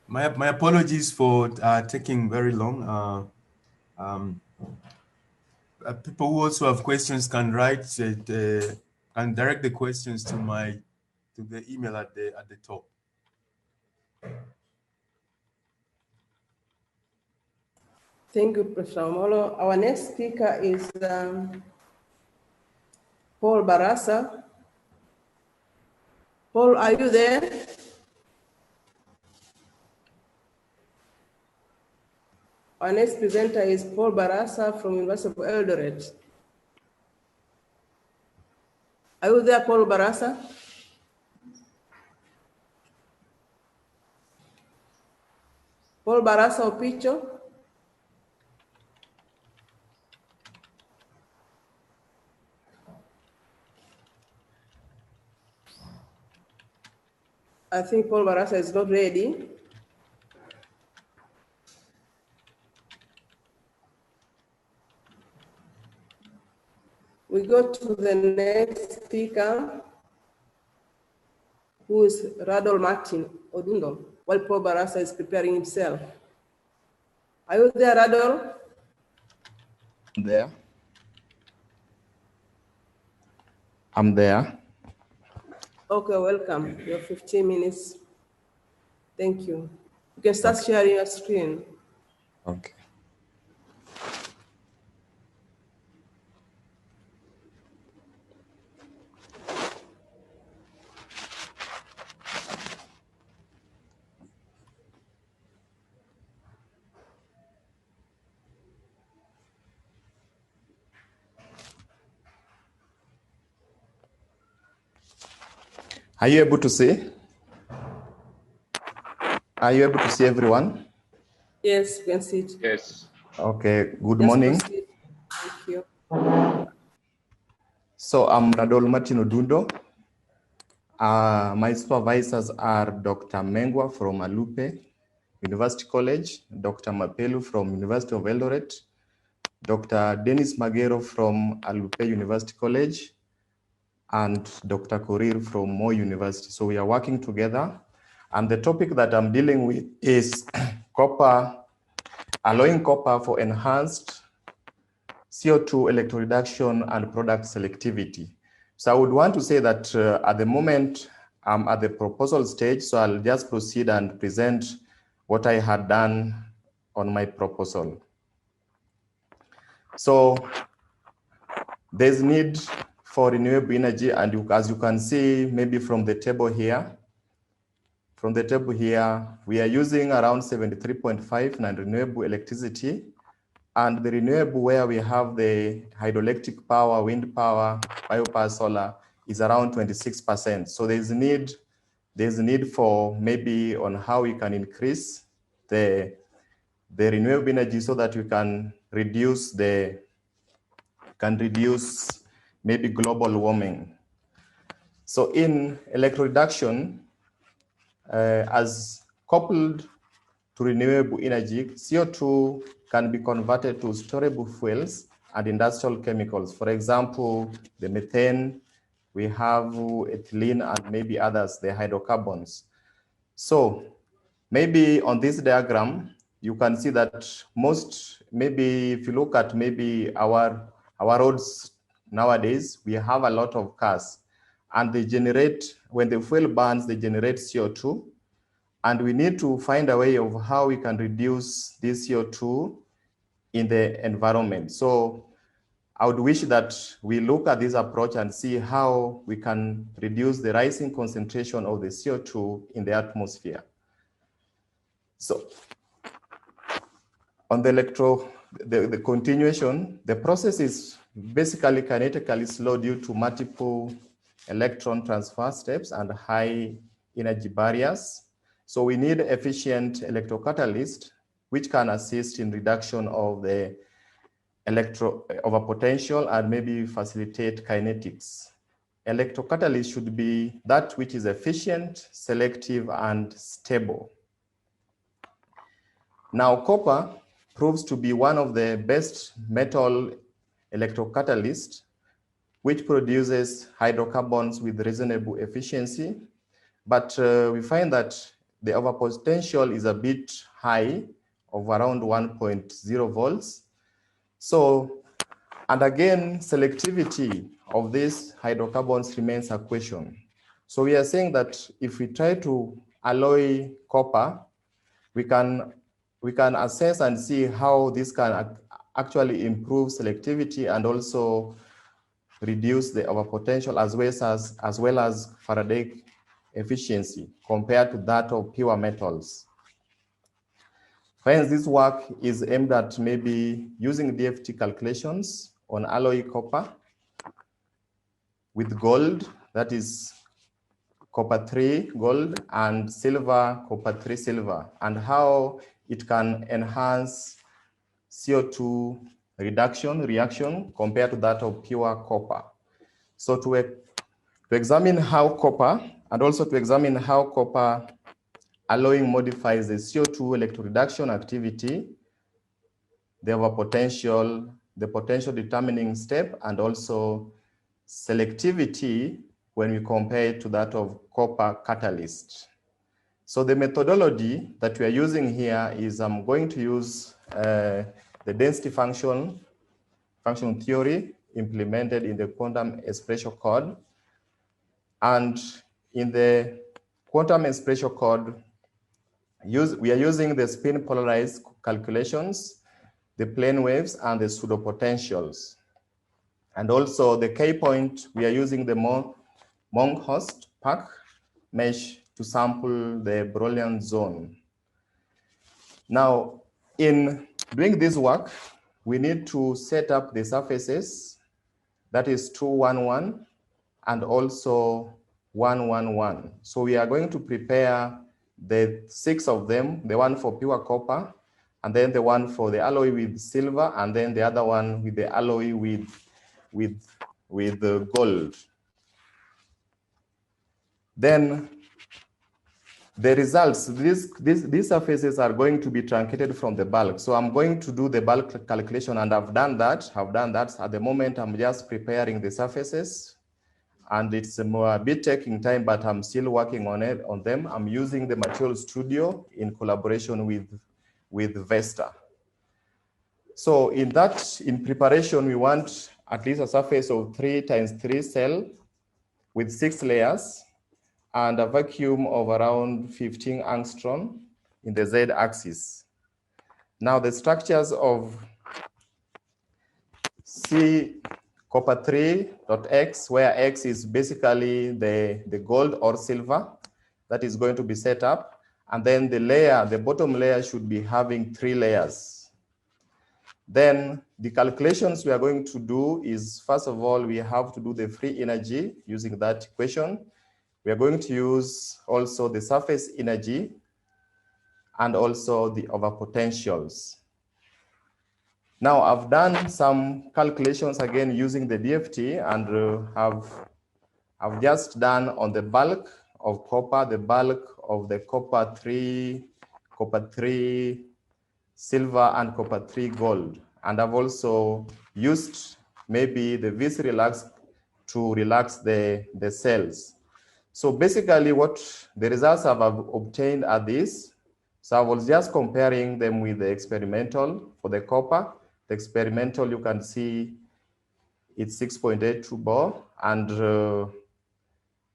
My apologies for taking very long. People who also have questions can write, can direct the questions to the email at the top. Thank you, Professor Omolo. Our next speaker is Paul Barasa. Paul, are you there? Our next presenter is Paul Barasa from University of Eldoret. Are you there, Paul Barasa? Paul Barasa Opicho? I think Paul Barasa is not ready. We go to the next speaker, who is Radol Martin Odundo, while Paul Barasa is preparing himself. Are you there, Radol? There. I'm there. Okay, welcome. You have 15 minutes. Thank you. You can start sharing your screen. Okay. Are you able to see? Are you able to see everyone? Yes, you can see it. Yes. Okay, good Just morning. proceed. Thank you. So I'm Radol Martin Odundo. My supervisors are Dr. Mengwa from Alupe University College, Dr. Mapelu from University of Eldoret, Dr. Dennis Magero from Alupe University College, and Dr. Korir from Moi University. So we are working together. And the topic that I'm dealing with is copper, allowing copper for enhanced CO2 electroreduction and product selectivity. So I would want to say that at the moment, I'm at the proposal stage, so I'll just proceed and present what I had done on my proposal. So there's need for renewable energy, and as you can see, maybe from the table here, we are using around 73.5 non-renewable electricity, and the renewable where we have the hydroelectric power, wind power, biopower, solar is around 26%. So there's a need for maybe on how we can increase the renewable energy so that we can reduce maybe global warming. So in electroreduction, as coupled to renewable energy, CO2 can be converted to storable fuels and industrial chemicals. For example, the methane, we have ethylene, and maybe others, the hydrocarbons. So maybe on this diagram, you can see that maybe if you look at maybe our roads nowadays, we have a lot of cars, and they generate, when the fuel burns, they generate CO2. And we need to find a way of how we can reduce this CO2 in the environment. So I would wish that we look at this approach and see how we can reduce the rising concentration of the CO2 in the atmosphere. So on the the continuation, the process is basically kinetically slow due to multiple electron transfer steps and high energy barriers. So we need efficient electrocatalyst, which can assist in reduction of the potential and maybe facilitate kinetics. Electrocatalyst should be that which is efficient, selective, and stable. Now, copper proves to be one of the best metal electrocatalysts, which produces hydrocarbons with reasonable efficiency. But we find that the overpotential is a bit high, of around 1.0 volts. So, and again, selectivity of these hydrocarbons remains a question. So we are saying that if we try to alloy copper, we can assess and see how this can actually improve selectivity and also reduce the overpotential as well as Faraday efficiency compared to that of pure metals. Hence, this work is aimed at maybe using DFT calculations on alloy copper with gold, that is copper 3 gold, and silver, copper 3 silver, and how it can enhance CO2 reaction compared to that of pure copper. So to examine how copper, and also to examine how copper alloying modifies the CO2 electroreduction activity, the potential determining step, and also selectivity when we compare it to that of copper catalyst. So the methodology that we are using here is I'm going to use the density function theory implemented in the quantum expression code. And in the quantum expression code, we are using the spin polarized calculations, the plane waves, and the pseudopotentials. And also the K point, we are using the Monkhorst Park mesh to sample the Brillouin zone. Now, in doing this work, we need to set up the surfaces, that is 211 and also 111. So we are going to prepare the 6 of them, the one for pure copper, and then the one for the alloy with silver, and then the other one with the alloy with the gold. Then the results, these surfaces are going to be truncated from the bulk. So I'm going to do the bulk calculation, and I've done that. At the moment, I'm just preparing the surfaces, and it's a bit taking time, but I'm still working on them. I'm using the Material Studio in collaboration with Vesta. So in preparation, we want at least a surface of 3 × 3 cell with 6 layers and a vacuum of around 15 angstrom in the z-axis. Now the structures of C copper 3.x, where x is basically the gold or silver that is going to be set up. And then the bottom layer should be having 3 layers. Then the calculations we are going to do is, first of all, we have to do the free energy using that equation. We are going to use also the surface energy and also the overpotentials. Now I've done some calculations again using the DFT, and I've just done on the bulk of copper, the bulk of the copper 3 silver, and copper 3 gold. And I've also used maybe the VC relax to relax the cells. So basically what the results I've obtained are these. So I was just comparing them with the experimental for the copper. The experimental, you can see it's 6.82 bar, and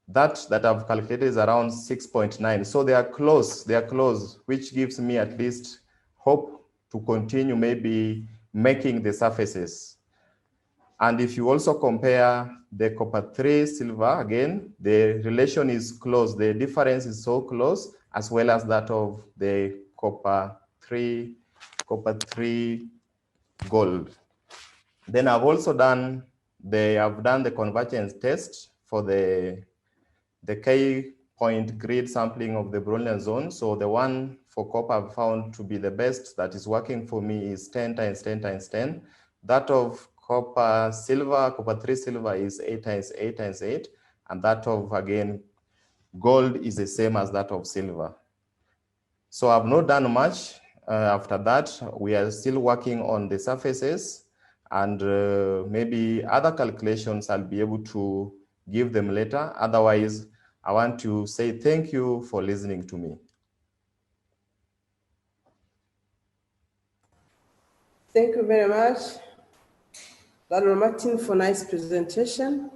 that I've calculated is around 6.9. So they are close, which gives me at least hope to continue maybe making the surfaces. And if you also compare the copper 3 silver, again, the relation is close. The difference is so close, as well as that of the copper 3 gold. Then I've also done the convergence test for the K-point grid sampling of the Brownian zone. So the one for copper I've found to be the best that is working for me is 10 times 10 times 10. That of copper 3 silver is 8 times 8 times 8. And that of, again, gold is the same as that of silver. So I've not done much. After that, we are still working on the surfaces, and maybe other calculations I'll be able to give them later. Otherwise, I want to say thank you for listening to me. Thank you very much, Dr. Martin, for nice presentation.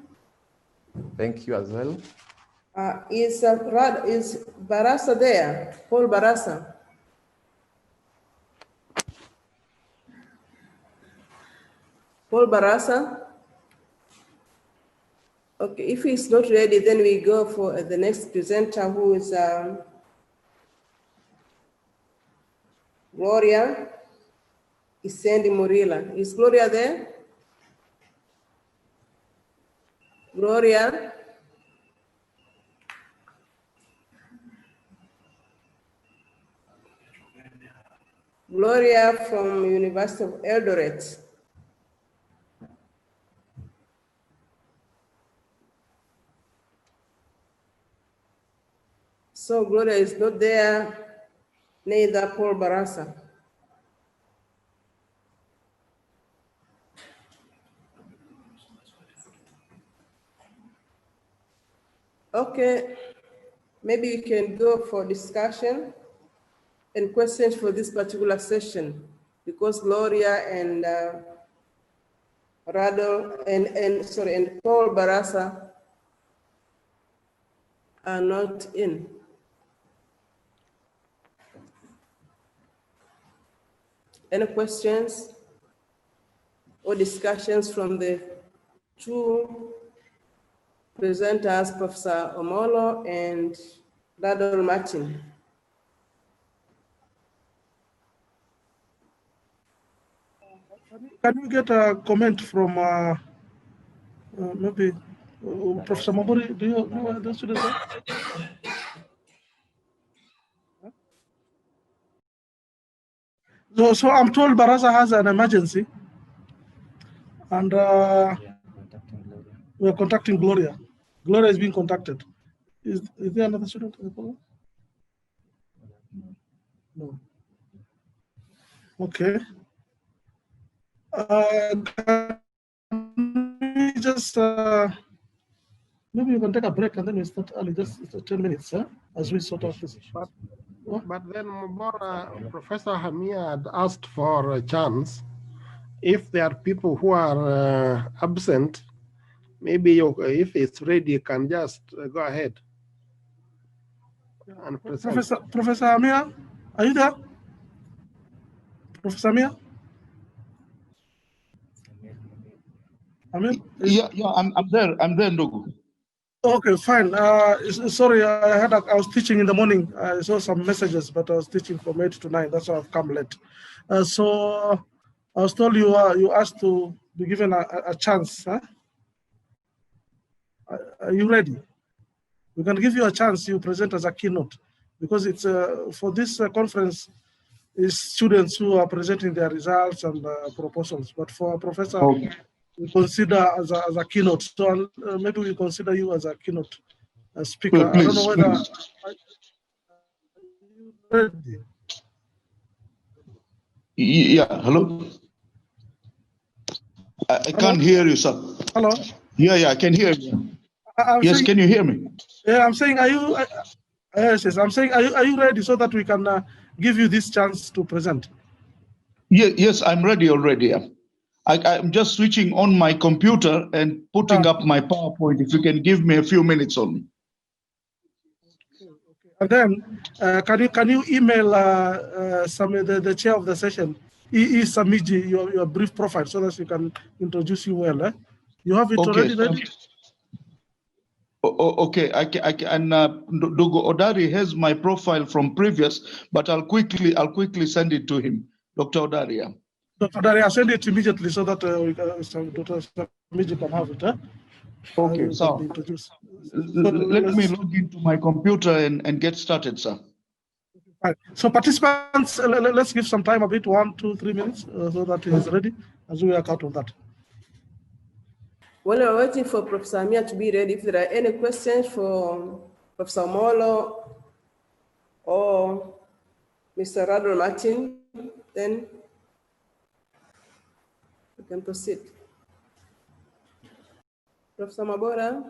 Thank you as well. Is Barasa there? Paul Barasa? Paul Barasa? Okay, if he's not ready, then we go for the next presenter, who is Gloria Isendi Murila. Is Gloria there? Gloria? Gloria from University of Eldoret. So Gloria is not there, neither Paul Barasa. Okay, maybe we can go for discussion and questions for this particular session, because Gloria and and Paul Barasa are not in. Any questions or discussions from the two presenters, Professor Omolo and Dr. Martin? Can you get a comment from maybe Professor Maburi? Do you know the students? So I'm told Barasa has an emergency, and we're contacting Gloria. Gloria is being contacted. Is there another student in the program? No. Okay. Can we just maybe we can take a break and then we start early, just 10 minutes, as we sort out this. But then Professor Hamia had asked for a chance. If there are people who are absent, maybe if it's ready, you can just go ahead and present. Professor Hamia, are you there? Professor Hamia? Yeah, I'm there, Ndugu. Okay, fine. Sorry, I was teaching in the morning. I saw some messages, but I was teaching from 8 to 9. That's why I've come late. So I was told you asked to be given a chance. Huh? Are you ready? We can give you a chance. You present as a keynote, because it's for this conference is students who are presenting their results and proposals. But for a professor, okay, we consider as a keynote. So maybe we consider you as a keynote speaker. Please, I don't know whether. Ready? Yeah, hello? I can't hear you, sir. Hello? Yeah, I can hear you. Yes, saying, can you hear me? Yeah, I'm saying, are you? Yes, I'm saying, are you ready so that we can give you this chance to present? Yes, I'm ready already. I'm just switching on my computer and putting up my PowerPoint. If you can give me a few minutes only. And then, can you email the chair of the session, Samiji, your brief profile, so that you can introduce you well. You have it already ready? Okay, I can. Ndugu Odari has my profile from previous, but I'll quickly send it to him, Dr. Odari. Dr. Daria, send it immediately so that Dr. Samiji can have it. Huh? Okay, so let me log into my computer and get started, sir. Right. So participants, let's give some time, a bit, 1, 2, 3 minutes, so that he is ready as we work out of that. While we're waiting for Professor Amir to be ready, if there are any questions for Professor Molo or Mr. Radul Martin, then we can proceed. Professor Mabora?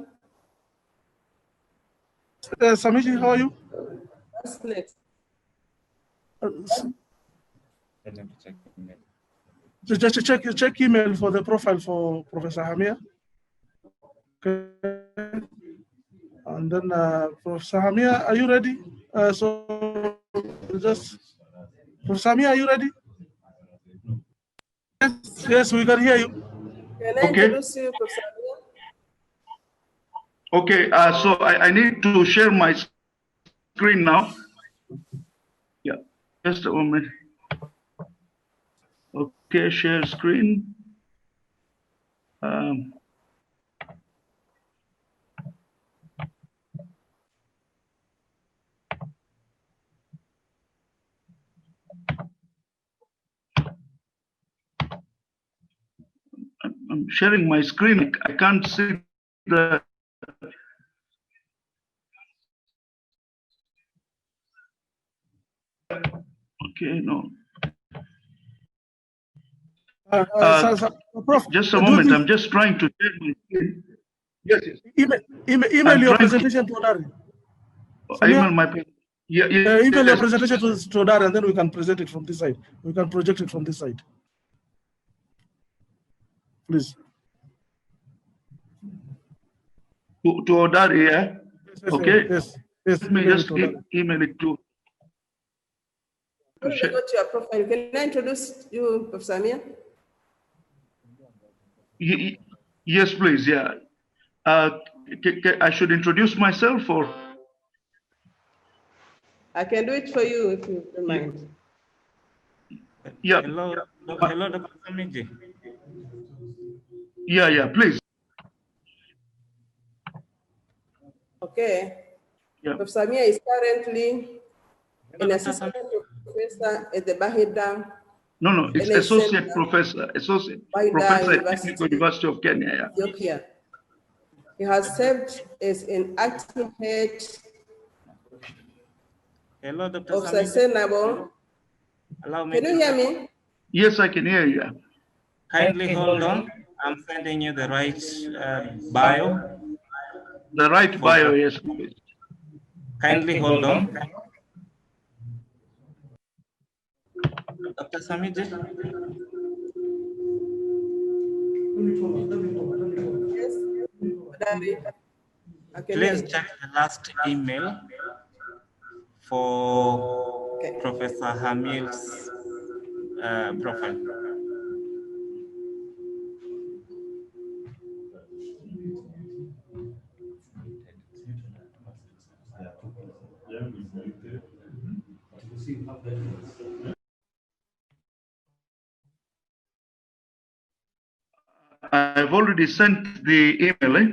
Samiji, how are you? What's next? Just check email for the profile for Professor Hamir. Okay. And then Professor Hamir, are you ready? So just Professor Hamir, are you ready? Yes, we can hear you. Can I introduce you, Professor Amir? Okay, so I need to share my screen now. Yeah, just a moment. Okay, share screen. I'm sharing my screen. I can't see the. Okay, no. Prof, just a moment. I'm just trying to share my screen. Yes, yes. Email your presentation to Odari. Email my email your presentation to Odari, and then we can present it from this side. We can project it from this side. Please. To Odari, yeah? Yes, okay. Yes. Let me just email it to. When I go to your profile, can I introduce you, Professor Amir? Yes, please. Yeah. I should introduce myself, or I can do it for you if you don't mind. Yeah. Hello, hello, Dr. Samiji. Yeah, please. Okay. Yeah. Professor Amir is currently an assistant professor at the Bahida. No, it's associate professor at Technical University of Kenya. Yeah. Ethiopia. He has served as an acting head Hello, Dr. of Sustainable. Can you hear me? Yes, I can hear you. Kindly hold on. I'm sending you the right bio. The right bio, yes, please. Kindly hold on. Dr. Samiji. Yes. Please check the last email for Professor Hamil's profile. I've already sent the email.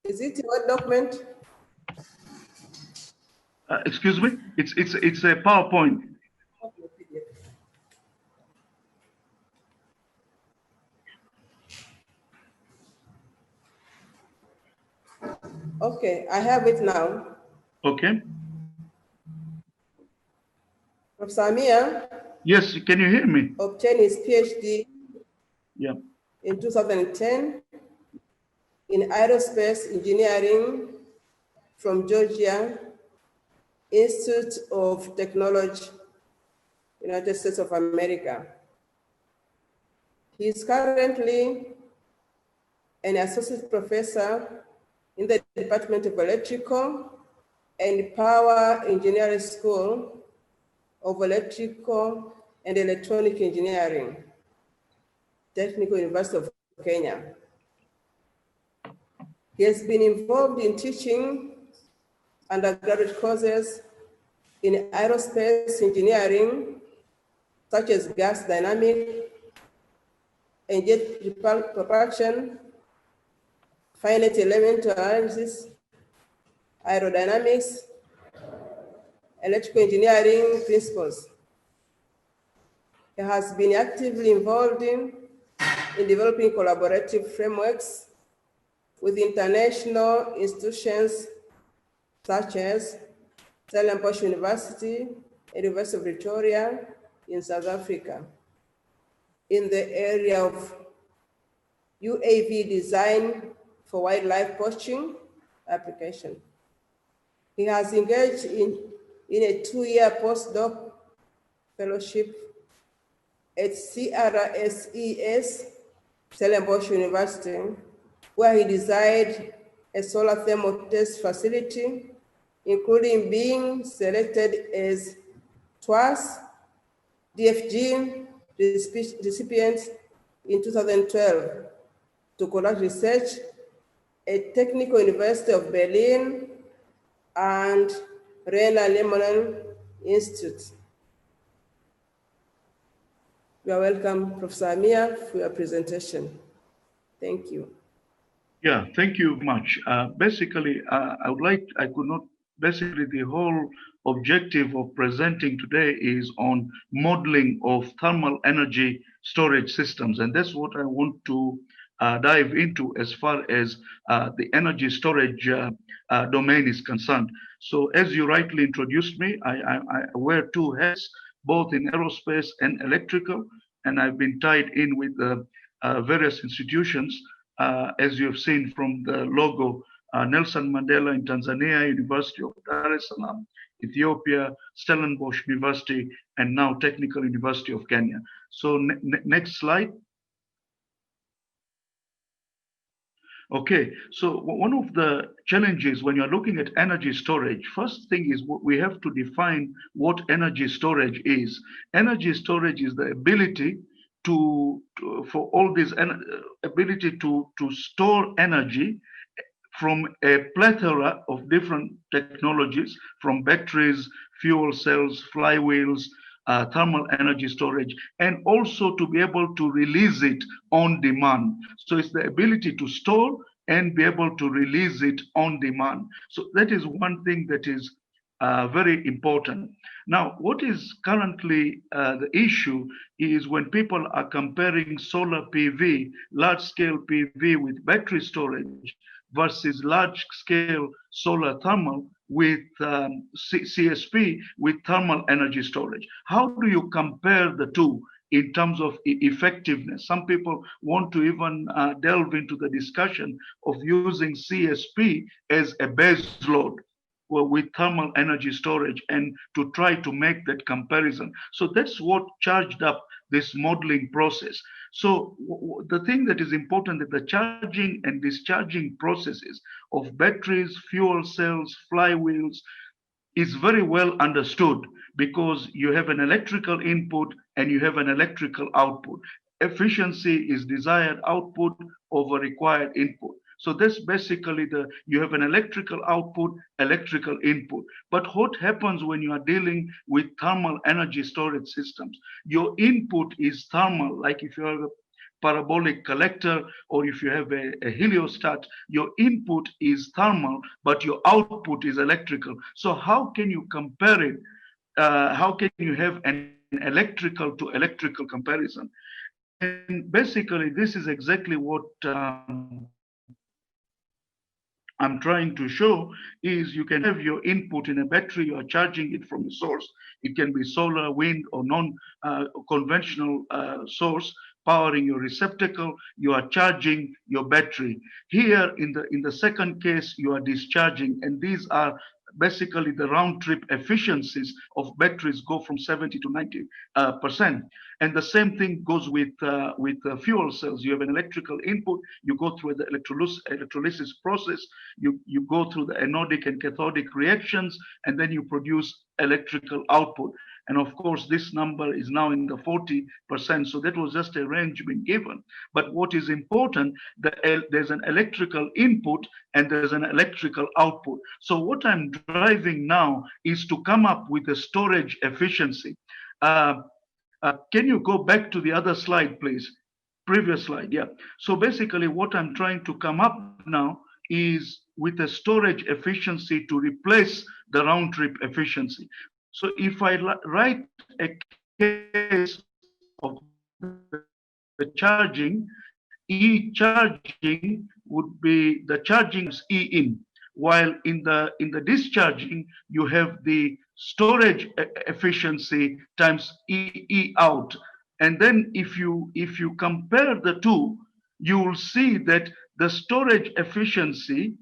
Is it what document? Excuse me. It's a PowerPoint. Okay, I have it now. Okay. Professor Amir. Yes, can you hear me? Obtained his PhD in 2010 in aerospace engineering from Georgia Institute of Technology, United States of America. He is currently an associate professor in the Department of Electrical and Power Engineering School of Electrical and Electronic Engineering, Technical University of Kenya. He has been involved in teaching undergraduate courses in aerospace engineering, such as gas dynamic and jet propulsion, finite elemental analysis, aerodynamics, electrical engineering principles. He has been actively involved in developing collaborative frameworks with international institutions such as Stellenbosch University and University of Victoria in South Africa in the area of UAV design for wildlife poaching application. He has engaged in a 2-year postdoc fellowship at CRSES, Stellenbosch University, where he designed a solar thermal test facility, including being selected as twice DFG recipient in 2012 to conduct research at Technical University of Berlin and Rena Lemonen Institute. You are welcome, Professor Amir, for your presentation. Thank you. Yeah, thank you much. Basically, the whole objective of presenting today is on modeling of thermal energy storage systems. And that's what I want to dive into as far as the energy storage domain is concerned. So as you rightly introduced me, I wear two hats, both in aerospace and electrical, and I've been tied in with various institutions. As you have seen from the logo, Nelson Mandela in Tanzania, University of Dar es Salaam, Ethiopia, Stellenbosch University, and now Technical University of Kenya. So next slide. Okay, so one of the challenges when you're looking at energy storage, first thing is we have to define what energy storage is. Energy storage is the ability for all this ability to store energy from a plethora of different technologies, from batteries, fuel cells, flywheels, thermal energy storage, and also to be able to release it on demand. So it's the ability to store and be able to release it on demand. So that is one thing that is very important. Now, what is currently the issue is when people are comparing solar PV, large-scale PV with battery storage versus large-scale solar thermal with CSP with thermal energy storage. How do you compare the two in terms of effectiveness? Some people want to even delve into the discussion of using CSP as a base load with thermal energy storage and to try to make that comparison. So that's what charged up this modeling process. So the thing that is important is the charging and discharging processes of batteries, fuel cells, flywheels is very well understood because you have an electrical input and you have an electrical output. Efficiency is desired output over required input. So that's basically you have an electrical output, electrical input. But what happens when you are dealing with thermal energy storage systems? Your input is thermal, like if you have a parabolic collector or if you have a heliostat, your input is thermal, but your output is electrical. So how can you compare it? How can you have an electrical to electrical comparison? And basically, this is exactly what I'm trying to show is you can have your input in a battery, you are charging it from a source. It can be solar, wind, or non-conventional source powering your receptacle. You are charging your battery. Here in the second case, you are discharging, and these are basically the round trip efficiencies of batteries go from 70 to 90%. And the same thing goes with fuel cells. You have an electrical input, you go through the electrolysis process, you go through the anodic and cathodic reactions, and then you produce electrical output. And of course, this number is now in the 40%. So that was just a range being given. But what is important, there's an electrical input and there's an electrical output. So what I'm driving now is to come up with a storage efficiency. Can you go back to the other slide, please? Previous slide, yeah. So basically what I'm trying to come up now is with a storage efficiency to replace the round trip efficiency. So if I write a case of the charging, E charging would be the charging E in, while in the discharging you have the storage efficiency times E out. And then if you compare the two, you will see that the storage efficiency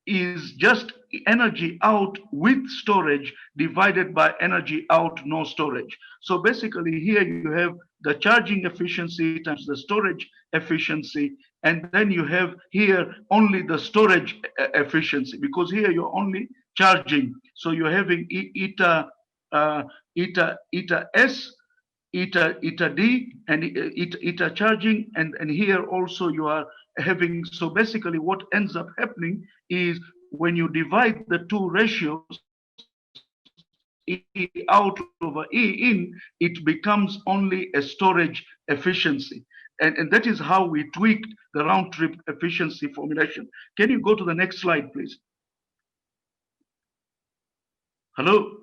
is just energy out with storage divided by energy out no storage. So basically here you have the charging efficiency times the storage efficiency, and then you have here only the storage efficiency, because here you're only charging. So you're having eta S, eta D, and eta charging, and here also you are having. So basically what ends up happening is when you divide the two ratios, E out over E in, it becomes only a storage efficiency. And that is how we tweaked the round trip efficiency formulation. Can you go to the next slide, please? Hello?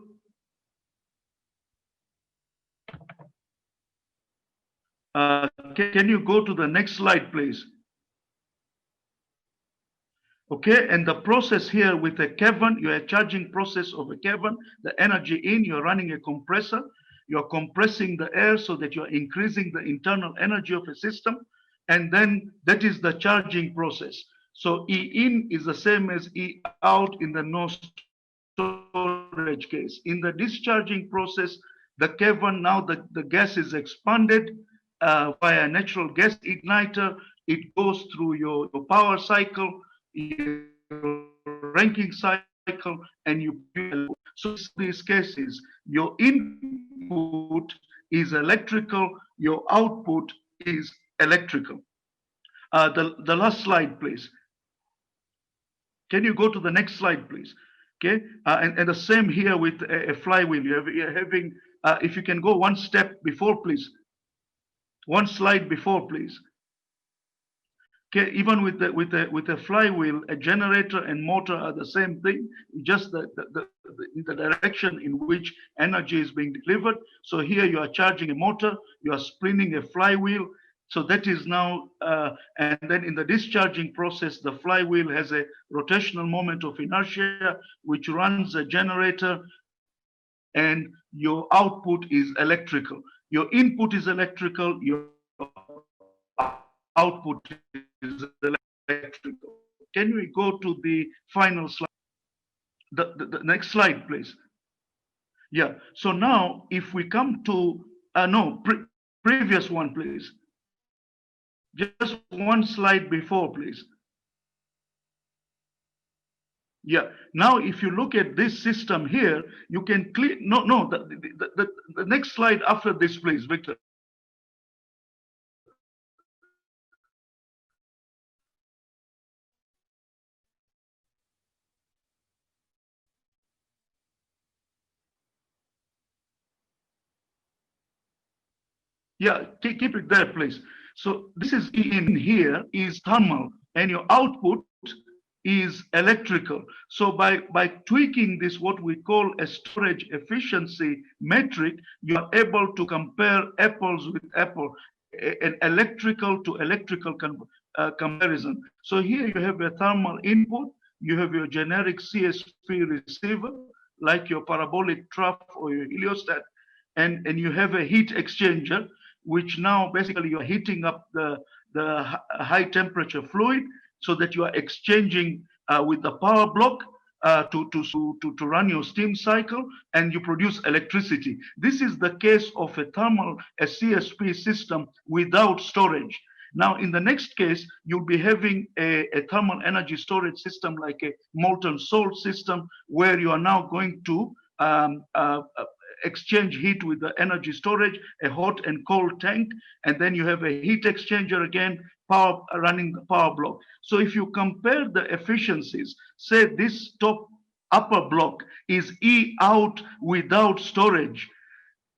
Can you go to the next slide, please? Okay, and the process here with a cavern, you're a charging process of a cavern, the energy in, you're running a compressor, you're compressing the air so that you're increasing the internal energy of a system, and then that is the charging process. So E in is the same as E out in the no storage case. In the discharging process, the cavern, now the gas is expanded via natural gas igniter. It goes through your power cycle, your ranking cycle, and you. So in these cases, your input is electrical, your output is electrical. The last slide, please. Can you go to the next slide, please? Okay, and the same here with a flywheel. You're having, if you can go one step before, please. One slide before, please. Okay, even with the flywheel, a generator and motor are the same thing, just the direction in which energy is being delivered. So here you are charging a motor, you are spinning a flywheel. So that is now, and then in the discharging process, the flywheel has a rotational moment of inertia, which runs a generator, and your output is electrical. Your input is electrical, your output is electrical. Can we go to the final slide? The next slide, please. Yeah, so now if we come to, previous one, please. Just one slide before, please. Yeah, now if you look at this system here, you can click, the next slide after this, please, Victor. Yeah, keep it there, please. So this is in here is thermal, and your output is electrical. So by tweaking this, what we call a storage efficiency metric, you are able to compare apples with apple, an electrical to electrical comparison. So here you have a thermal input, you have your generic CSP receiver, like your parabolic trough or your heliostat, and you have a heat exchanger, which now basically you're heating up the high temperature fluid so that you are exchanging with the power block to run your steam cycle, and you produce electricity. This is the case of a CSP system without storage. Now, in the next case, you'll be having a thermal energy storage system like a molten salt system, where you are now going to exchange heat with the energy storage, a hot and cold tank, and then you have a heat exchanger again, running the power block. So if you compare the efficiencies, say this upper block is E out without storage.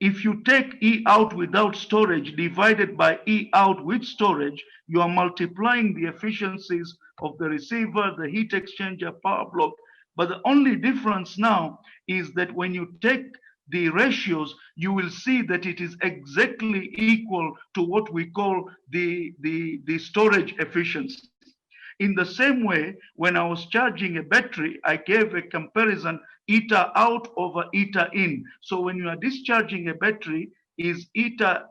If you take E out without storage divided by E out with storage, you are multiplying the efficiencies of the receiver, the heat exchanger, power block. But the only difference now is that when you take the ratios, you will see that it is exactly equal to what we call the storage efficiency. In the same way, when I was charging a battery, I gave a comparison eta out over eta in. So when you are discharging a battery, is eta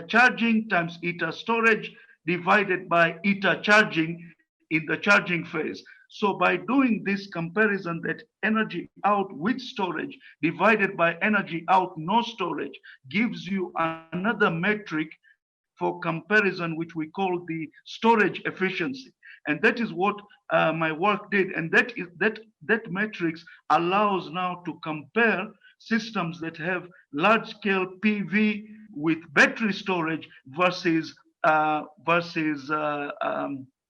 charging times eta storage divided by eta charging in the charging phase. So by doing this comparison, that energy out with storage divided by energy out no storage gives you another metric for comparison, which we call the storage efficiency. And that is what my work did. And that matrix allows now to compare systems that have large scale PV with battery storage versus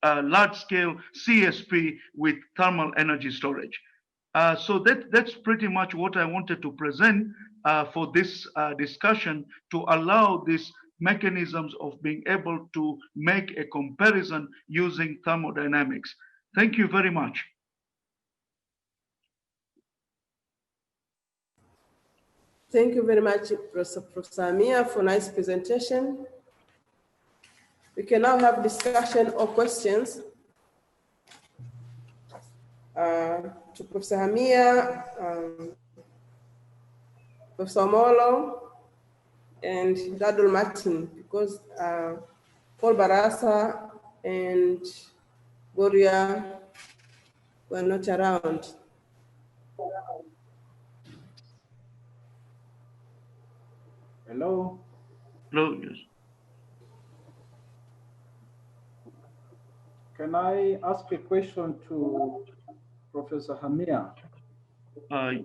large scale CSP with thermal energy storage. So that's pretty much what I wanted to present for this discussion, to allow these mechanisms of being able to make a comparison using thermodynamics. Thank you very much. Thank you very much, Professor Amir, for nice presentation. We can now have discussion or questions to Professor Amir, Professor Molo, and Dadul Martin, because Paul Barasa and Goria were not around. Hello. Hello, yes. Can I ask a question to Professor Hamia?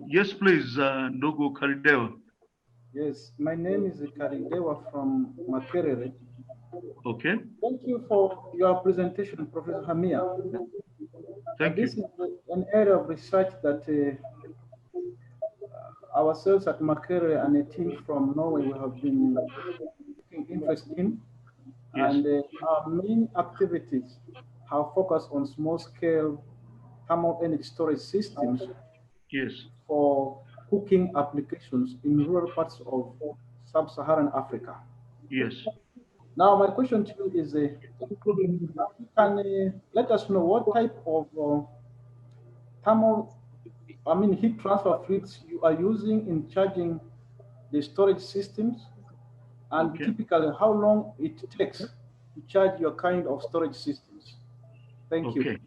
Yes, please, Ndugu Karidewa. Yes, my name is Karidewa from Makerere. Okay. Thank you for your presentation, Professor Hamia. Thank you. This is an area of research that ourselves at Makerere and a team from Norway we have been taking interest in. Yes. And our main activities have focused on small-scale thermal energy storage systems. Yes. For cooking applications in rural parts of sub-Saharan Africa. Yes. Now, my question to you is, can let us know what type of heat transfer fluids you are using in charging the storage systems, and okay. typically how long it takes to charge your kind of storage systems. Thank you. Okay.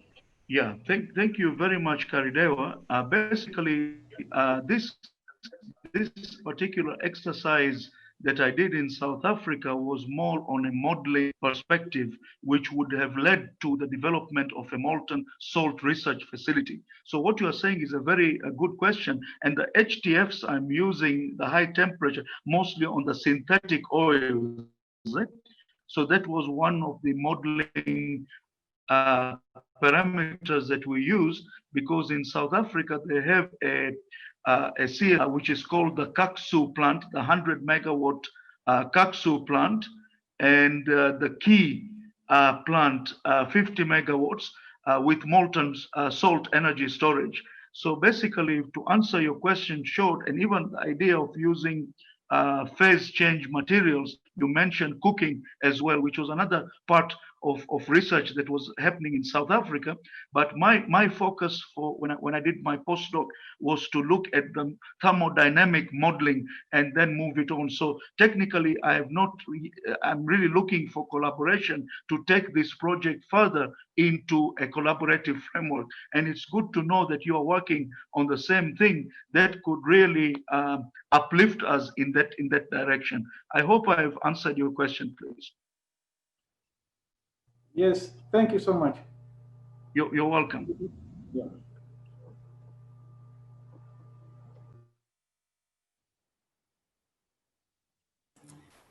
Yeah, thank you very much, Karidewa. Basically, this particular exercise that I did in South Africa was more on a modeling perspective, which would have led to the development of a molten salt research facility. So what you are saying is a very good question. And the HTFs I'm using, the high temperature, mostly on the synthetic oils. Right? So that was one of the modeling parameters that we use, because in South Africa they have a CSP, which is called the Kaksu plant, the 100 megawatt Kaksu plant, and the key plant, 50 megawatts with molten salt energy storage. So basically, to answer your question short, and even the idea of using phase change materials, you mentioned cooking as well, which was another part of research that was happening in South Africa. But my focus for when I did my postdoc was to look at the thermodynamic modeling and then move it on. So technically, I'm really looking for collaboration to take this project further into a collaborative framework. And it's good to know that you are working on the same thing that could really uplift us in that direction. I hope I've answered your question, please. Yes, thank you so much. You're welcome. Yeah.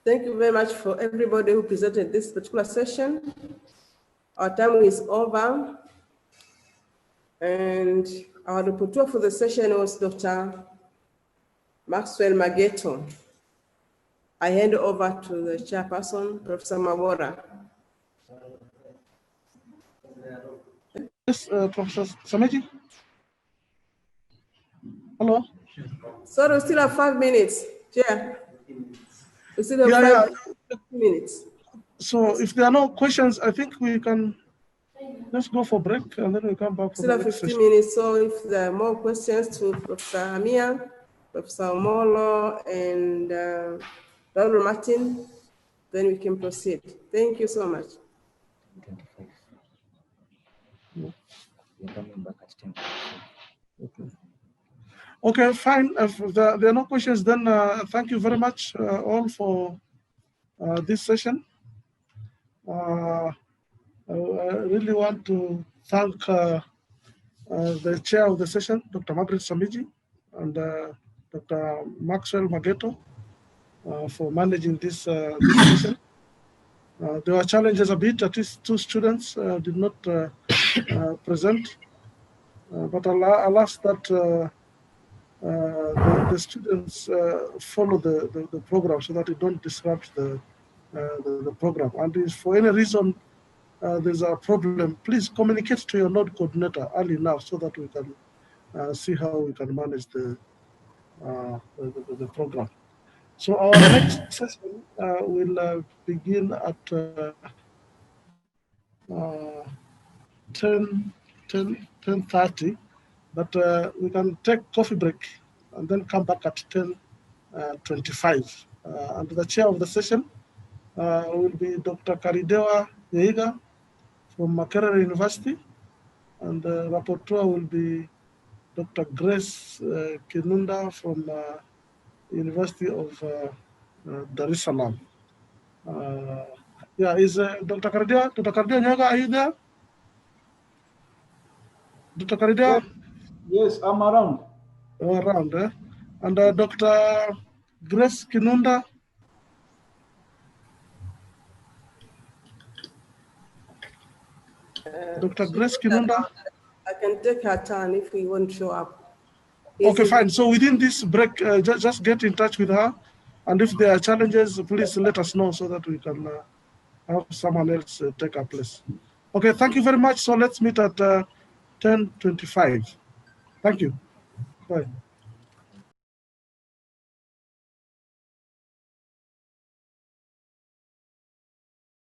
Thank you very much for everybody who presented this particular session. Our time is over. And our rapporteur for the session was Dr. Maxwell Mageto. I hand over to the chairperson, Professor Mabora. Yes, Professor Sameji. Hello. So we still have 5 minutes, Chair. We still have five minutes. So if there are no questions, I think we can let's go for break and then we come back for Still the have next 15 session. minutes. So if there are more questions to Professor Hamia, Professor Molo, and Dr. Martin, then we can proceed. Thank you so much. 25. We're coming back at 10. Okay. Okay, fine. If there are no questions, then thank you very much all for this session. I really want to thank the chair of the session, Dr. Margaret Samiji, and Dr. Maxwell Mageto for managing this session. There were challenges a bit, at least 2 students did not present, but I'll ask that the students follow the program so that it don't disrupt the program. And if for any reason there's a problem, please communicate to your node coordinator early enough so that we can see how we can manage the program. So our next session will begin at 10:30, but we can take coffee break and then come back at 10:25. And the chair of the session will be Dr. Karidewa Yeiga from Makerere University, and the rapporteur will be Dr. Grace Kinunda from University of Dar es Salaam. Yeah, is Dr. Karidewa Yeiga, are you there? Dr. Karidewa? Yes, I'm around. Around, eh? And Dr. Grace Kinunda? Dr. Grace Kinunda? I can take her turn if we won't show up. Okay, fine. So within this break, just get in touch with her. And if there are challenges, please let us know so that we can have someone else take her place. Okay, thank you very much. So let's meet at 10:25. Thank you. Bye.